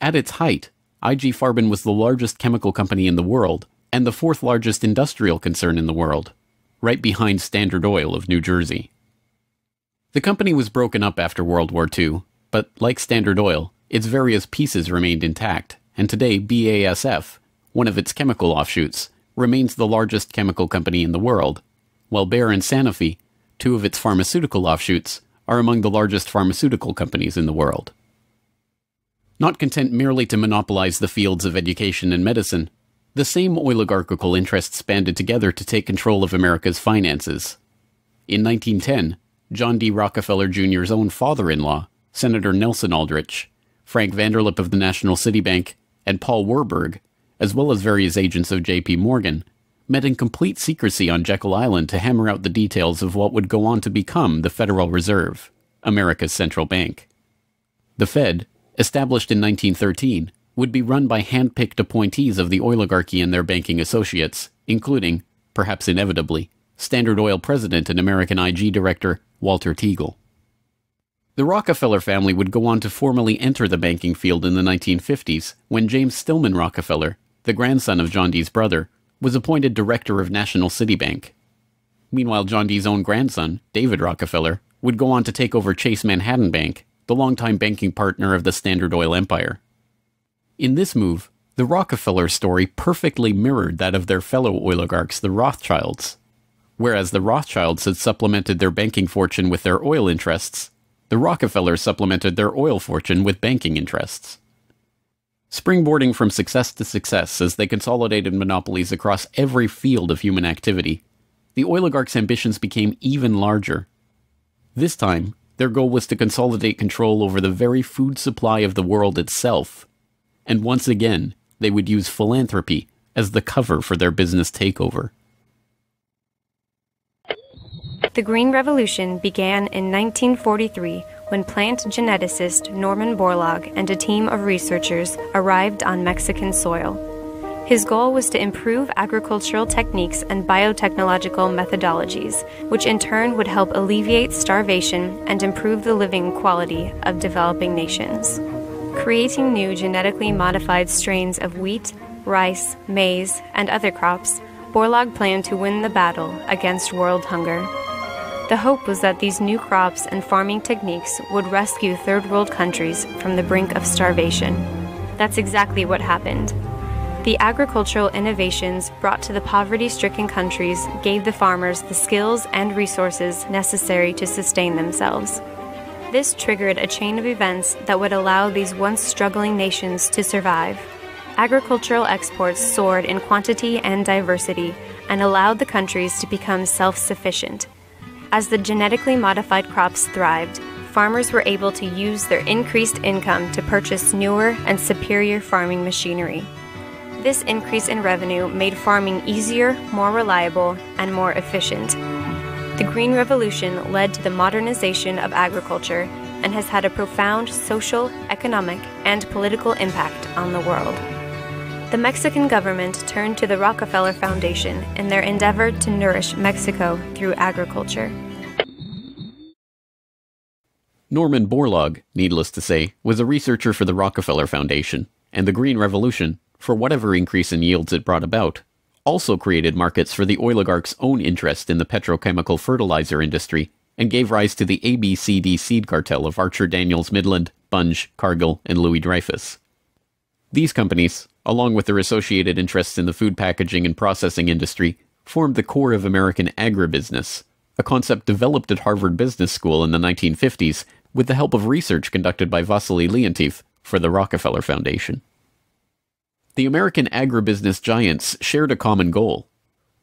Speaker 5: At its height, IG Farben was the largest chemical company in the world, and the 4th largest industrial concern in the world, right behind Standard Oil of New Jersey. The company was broken up after World War II, but like Standard Oil, its various pieces remained intact, and today BASF, one of its chemical offshoots, remains the largest chemical company in the world, while Bayer and Sanofi, 2 of its pharmaceutical offshoots, are among the largest pharmaceutical companies in the world. Not content merely to monopolize the fields of education and medicine, the same oligarchical interests banded together to take control of America's finances. In 1910, John D. Rockefeller Jr.'s own father-in-law, Senator Nelson Aldrich, Frank Vanderlip of the National City Bank, and Paul Warburg, as well as various agents of J.P. Morgan, met in complete secrecy on Jekyll Island to hammer out the details of what would go on to become the Federal Reserve, America's central bank. The Fed, established in 1913, would be run by hand-picked appointees of the oligarchy and their banking associates, including, perhaps inevitably, Standard Oil president and American IG director Walter Teagle. The Rockefeller family would go on to formally enter the banking field in the 1950s when James Stillman Rockefeller, the grandson of John D's brother, was appointed director of National City Bank. Meanwhile, John D's own grandson, David Rockefeller, would go on to take over Chase Manhattan Bank, the longtime banking partner of the Standard Oil empire. In this move, the Rockefeller story perfectly mirrored that of their fellow oligarchs, the Rothschilds. Whereas the Rothschilds had supplemented their banking fortune with their oil interests, the Rockefellers supplemented their oil fortune with banking interests. Springboarding from success to success as they consolidated monopolies across every field of human activity, the oligarchs' ambitions became even larger. This time, their goal was to consolidate control over the very food supply of the world itself. And once again, they would use philanthropy as the cover for their business takeover.
Speaker 2: The Green Revolution began in 1943 when plant geneticist Norman Borlaug and a team of researchers arrived on Mexican soil. His goal was to improve agricultural techniques and biotechnological methodologies, which in turn would help alleviate starvation and improve the living quality of developing nations. Creating new genetically modified strains of wheat, rice, maize, and other crops, Borlaug planned to win the battle against world hunger. The hope was that these new crops and farming techniques would rescue third world countries from the brink of starvation. That's exactly what happened. The agricultural innovations brought to the poverty-stricken countries gave the farmers the skills and resources necessary to sustain themselves. This triggered a chain of events that would allow these once struggling nations to survive. Agricultural exports soared in quantity and diversity and allowed the countries to become self-sufficient. As the genetically modified crops thrived, farmers were able to use their increased income to purchase newer and superior farming machinery. This increase in revenue made farming easier, more reliable, and more efficient. The Green Revolution led to the modernization of agriculture and has had a profound social, economic, and political impact on the world. The Mexican government turned to the Rockefeller Foundation in their endeavor to nourish Mexico through agriculture.
Speaker 5: Norman Borlaug, needless to say, was a researcher for the Rockefeller Foundation, and the Green Revolution, for whatever increase in yields it brought about, also created markets for the oligarchs' own interest in the petrochemical fertilizer industry and gave rise to the ABCD seed cartel of Archer Daniels Midland, Bunge, Cargill, and Louis Dreyfus. These companies, along with their associated interests in the food packaging and processing industry, formed the core of American agribusiness, a concept developed at Harvard Business School in the 1950s with the help of research conducted by Vasily Leontief for the Rockefeller Foundation. The American agribusiness giants shared a common goal: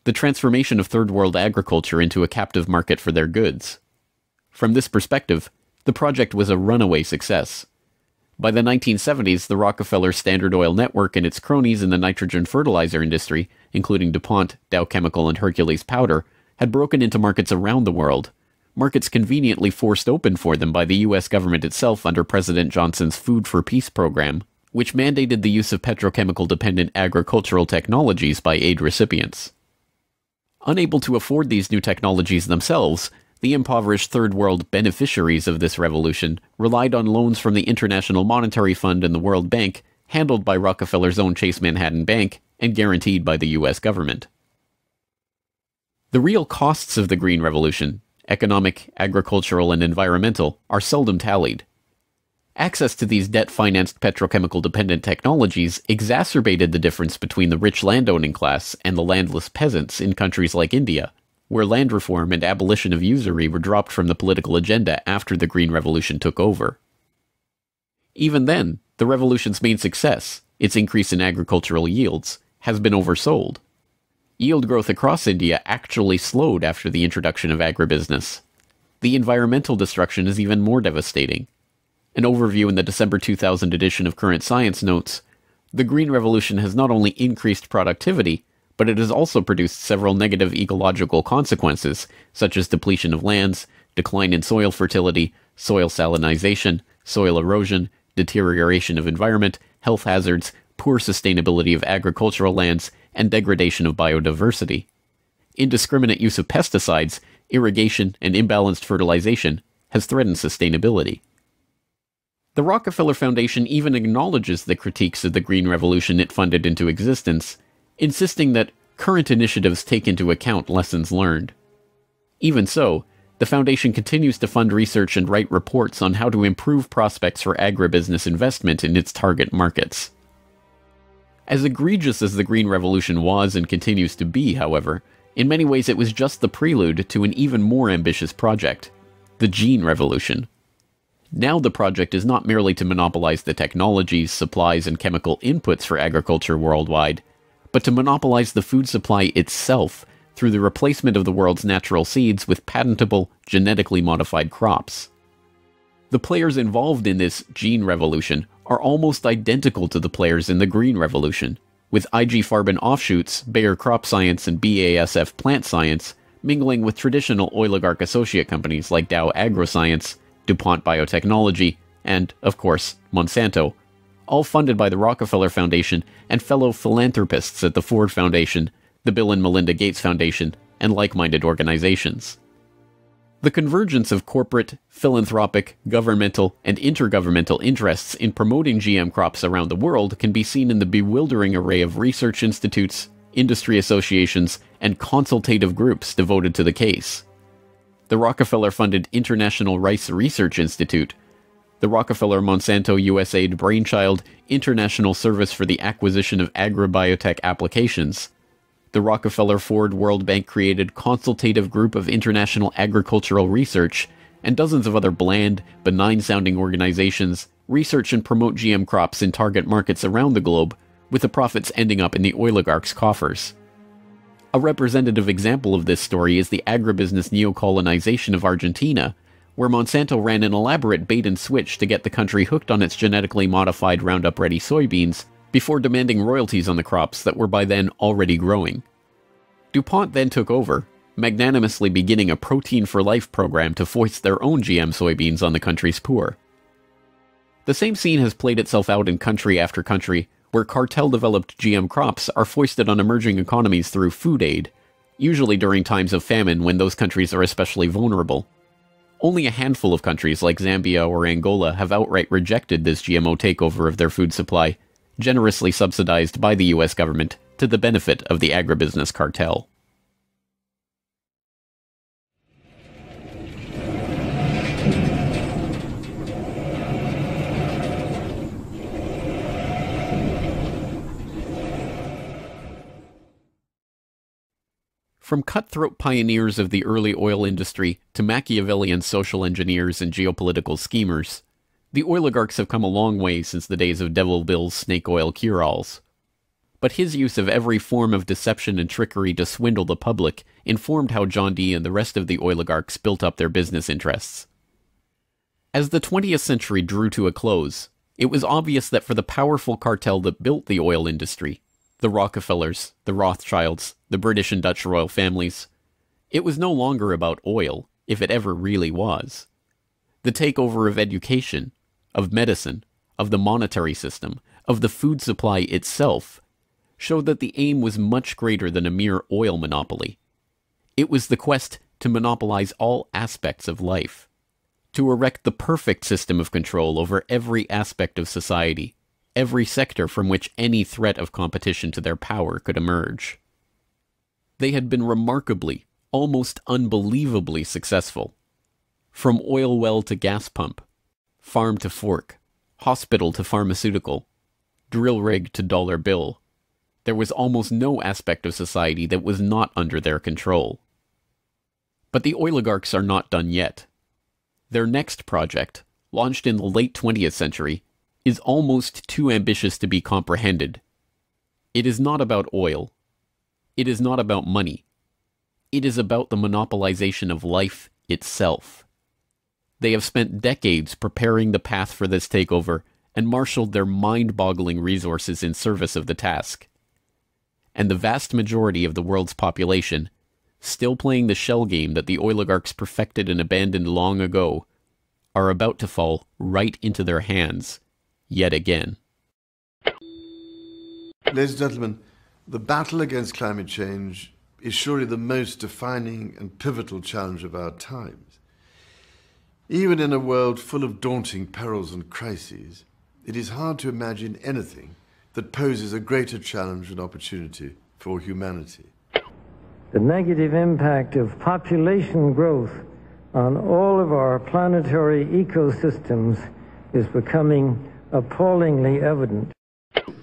Speaker 5: the transformation of third world agriculture into a captive market for their goods. From this perspective, the project was a runaway success. By the 1970s, the Rockefeller Standard Oil network and its cronies in the nitrogen fertilizer industry, including DuPont, Dow Chemical, and Hercules Powder, had broken into markets around the world, markets conveniently forced open for them by the U.S. government itself under President Johnson's Food for Peace program, which mandated the use of petrochemical-dependent agricultural technologies by aid recipients. Unable to afford these new technologies themselves, the impoverished Third World beneficiaries of this revolution relied on loans from the International Monetary Fund and the World Bank, handled by Rockefeller's own Chase Manhattan Bank and guaranteed by the U.S. government. The real costs of the Green Revolution, economic, agricultural, and environmental, are seldom tallied. Access to these debt-financed petrochemical-dependent technologies exacerbated the difference between the rich landowning class and the landless peasants in countries like India, where land reform and abolition of usury were dropped from the political agenda after the Green Revolution took over. Even then, the revolution's main success, its increase in agricultural yields, has been oversold. Yield growth across India actually slowed after the introduction of agribusiness. The environmental destruction is even more devastating. An overview in the December 2000 edition of Current Science notes, the Green Revolution has not only increased productivity, but it has also produced several negative ecological consequences, such as depletion of lands, decline in soil fertility, soil salinization, soil erosion, deterioration of environment, health hazards, poor sustainability of agricultural lands, and degradation of biodiversity. Indiscriminate use of pesticides, irrigation, and imbalanced fertilization has threatened sustainability. The Rockefeller Foundation even acknowledges the critiques of the Green Revolution it funded into existence, insisting that current initiatives take into account lessons learned. Even so, The foundation continues to fund research and write reports on how to improve prospects for agribusiness investment in its target markets. As egregious as the Green Revolution was and continues to be, however, in many ways it was just the prelude to an even more ambitious project, the Gene Revolution. Now the project is not merely to monopolize the technologies, supplies, and chemical inputs for agriculture worldwide, but to monopolize the food supply itself through the replacement of the world's natural seeds with patentable, genetically modified crops. The players involved in this Gene Revolution are almost identical to the players in the Green Revolution, with IG Farben offshoots, Bayer Crop Science and BASF Plant Science, mingling with traditional oligarch associate companies like Dow AgroScience, DuPont Biotechnology, and, of course, Monsanto, all funded by the Rockefeller Foundation and fellow philanthropists at the Ford Foundation, the Bill and Melinda Gates Foundation, and like-minded organizations. The convergence of corporate, philanthropic, governmental, and intergovernmental interests in promoting GM crops around the world can be seen in the bewildering array of research institutes, industry associations, and consultative groups devoted to the case. The Rockefeller-funded International Rice Research Institute, the Rockefeller-Monsanto USAID brainchild International Service for the Acquisition of Agribiotech Applications, the Rockefeller-Ford World Bank-created Consultative Group of International Agricultural Research, and dozens of other bland, benign-sounding organizations research and promote GM crops in target markets around the globe, with the profits ending up in the oligarchs' coffers. A representative example of this story is the agribusiness neocolonization of Argentina, where Monsanto ran an elaborate bait-and-switch to get the country hooked on its genetically modified Roundup-ready soybeans, before demanding royalties on the crops that were by then already growing. DuPont then took over, magnanimously beginning a Protein for Life program to foist their own GM soybeans on the country's poor. The same scene has played itself out in country after country, where cartel-developed GM crops are foisted on emerging economies through food aid, usually during times of famine when those countries are especially vulnerable. Only a handful of countries like Zambia or Angola have outright rejected this GMO takeover of their food supply, generously subsidized by the US government to the benefit of the agribusiness cartel. From cutthroat pioneers of the early oil industry to Machiavellian social engineers and geopolitical schemers, the oligarchs have come a long way since the days of Devil Bill's snake oil cure-alls. But his use of every form of deception and trickery to swindle the public informed how John D. and the rest of the oligarchs built up their business interests. As the 20th century drew to a close, it was obvious that for the powerful cartel that built the oil industry, the Rockefellers, the Rothschilds, the British and Dutch royal families, it was no longer about oil, if it ever really was. The takeover of education, of medicine, of the monetary system, of the food supply itself, showed that the aim was much greater than a mere oil monopoly. It was the quest to monopolize all aspects of life, to erect the perfect system of control over every aspect of society, every sector from which any threat of competition to their power could emerge. They had been remarkably, almost unbelievably successful. From oil well to gas pump, farm to fork, hospital to pharmaceutical, drill rig to dollar bill, there was almost no aspect of society that was not under their control. But the oligarchs are not done yet. Their next project, launched in the late 20th century, is almost too ambitious to be comprehended. It is not about oil. It is not about money. It is about the monopolization of life itself. They have spent decades preparing the path for this takeover and marshaled their mind-boggling resources in service of the task. And the vast majority of the world's population, still playing the shell game that the oligarchs perfected and abandoned long ago, are about to fall right into their hands, yet again.
Speaker 4: Ladies and gentlemen, the battle against climate change is surely the most defining and pivotal challenge of our times. Even in a world full of daunting perils and crises, it is hard to imagine anything that poses a greater challenge and opportunity for humanity.
Speaker 10: The negative impact of population growth on all of our planetary ecosystems is becoming appallingly evident.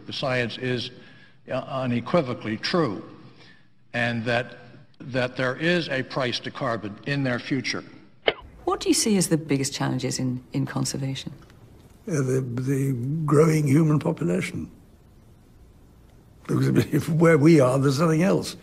Speaker 6: The science is unequivocally true, and that there is a price to carbon in their future.
Speaker 7: What do you see as the biggest challenges in conservation?
Speaker 23: The growing human population. Because if where we are, there's nothing else.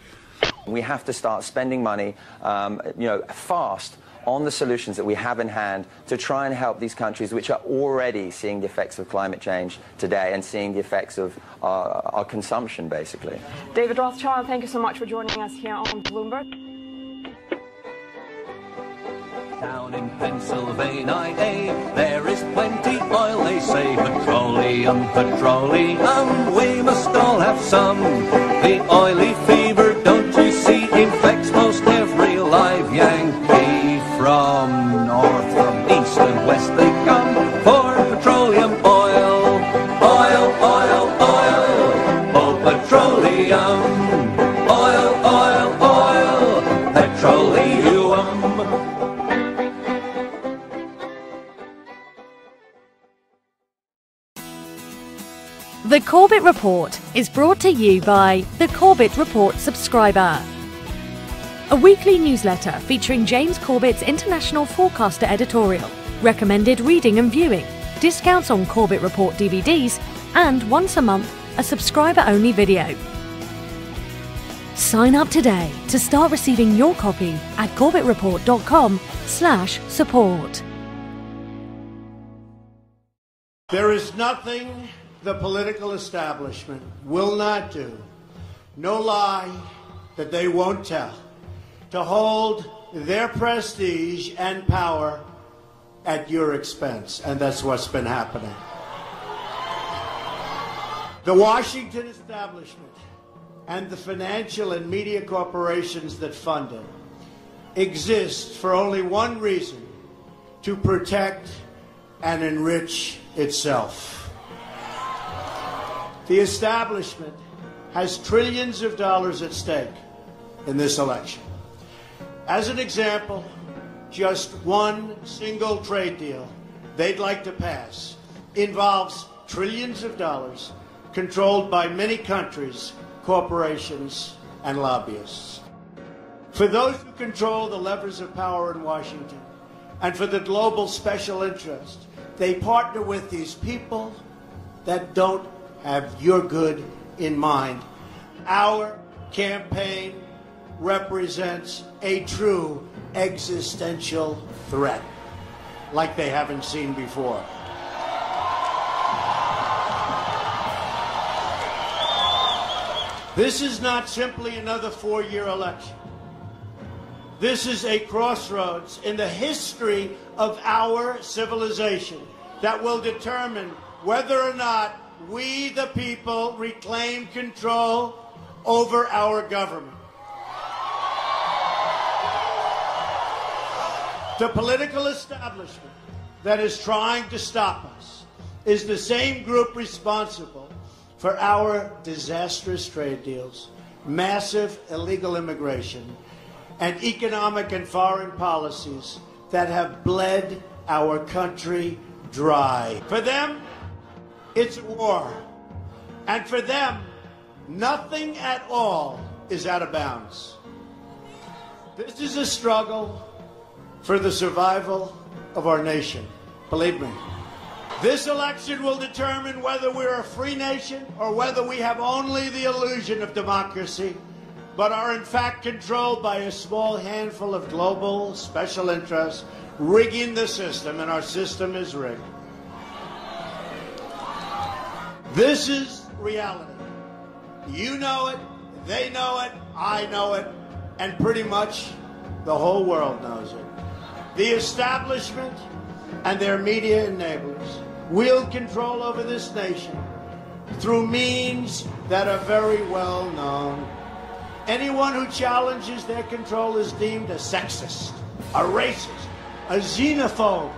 Speaker 24: We have to start spending money, fast on the solutions that we have in hand to try and help these countries which are already seeing the effects of climate change today and seeing the effects of our consumption, basically.
Speaker 25: David Rothschild, thank you so much for joining us here on Bloomberg.
Speaker 9: Down in Pennsylvania, there is plenty oil, they say. Petroleum, petroleum, we must all have some. The oily fever, don't you see, infects most every live Yankee. From north, from east and west they come for petroleum oil. Oil, oil, oil, oh petroleum. Oil, oil, oil, petroleum.
Speaker 26: The Corbett Report is brought to you by the Corbett Report subscriber, a weekly newsletter featuring James Corbett's International Forecaster editorial, recommended reading and viewing, discounts on Corbett Report DVDs, and once a month, a subscriber-only video. Sign up today to start receiving your copy at corbettreport.com/support.
Speaker 27: There is nothing the political establishment will not do, no lie that they won't tell, to hold their prestige and power at your expense. And that's what's been happening. The Washington establishment and the financial and media corporations that fund it exist for only one reason: to protect and enrich itself. The establishment has trillions of dollars at stake in this election. As an example, just one single trade deal they'd like to pass involves trillions of dollars controlled by many countries, corporations, and lobbyists. For those who control the levers of power in Washington, and for the global special interest, they partner with these people that don't have your good in mind. Our campaign represents a true existential threat, like they haven't seen before. This is not simply another four-year election. This is a crossroads in the history of our civilization that will determine whether or not we, the people, reclaim control over our government. The political establishment that is trying to stop us is the same group responsible for our disastrous trade deals, massive illegal immigration, and economic and foreign policies that have bled our country dry. For them, it's war. And for them, nothing at all is out of bounds. This is a struggle for the survival of our nation. Believe me. This election will determine whether we're a free nation or whether we have only the illusion of democracy, but are in fact controlled by a small handful of global special interests rigging the system, and our system is rigged. This is reality. You know it, they know it, I know it, and pretty much the whole world knows it. The establishment and their media enablers wield control over this nation through means that are very well known. Anyone who challenges their control is deemed a sexist, a racist, a xenophobe,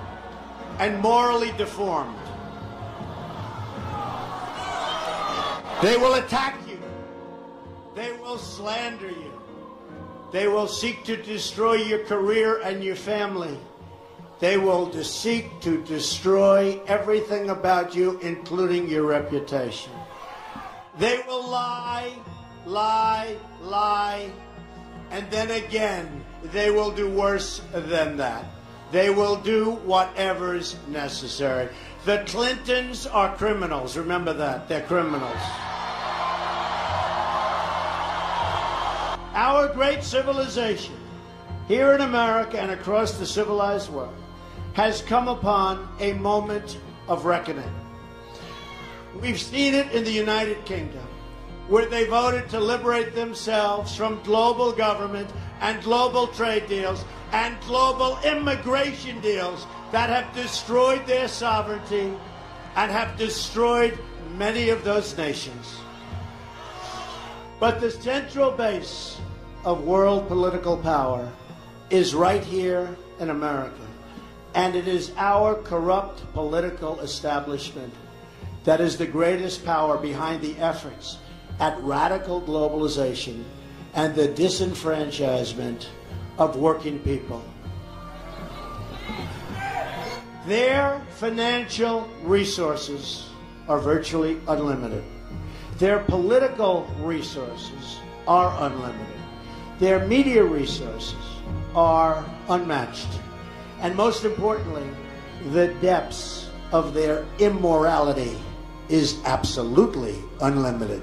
Speaker 27: and morally deformed. They will attack you. They will slander you. They will seek to destroy your career and your family. They will seek to destroy everything about you, including your reputation. They will lie, lie, lie, and then again, they will do worse than that. They will do whatever's necessary. The Clintons are criminals. Remember that. They're criminals. Our great civilization, here in America and across the civilized world, has come upon a moment of reckoning. We've seen it in the United Kingdom, where they voted to liberate themselves from global government and global trade deals and global immigration deals that have destroyed their sovereignty and have destroyed many of those nations. But the central base of world political power is right here in America. And it is our corrupt political establishment that is the greatest power behind the efforts at radical globalization and the disenfranchisement of working people. Their financial resources are virtually unlimited. Their political resources are unlimited. Their media resources are unmatched. And most importantly, the depths of their immorality is absolutely unlimited.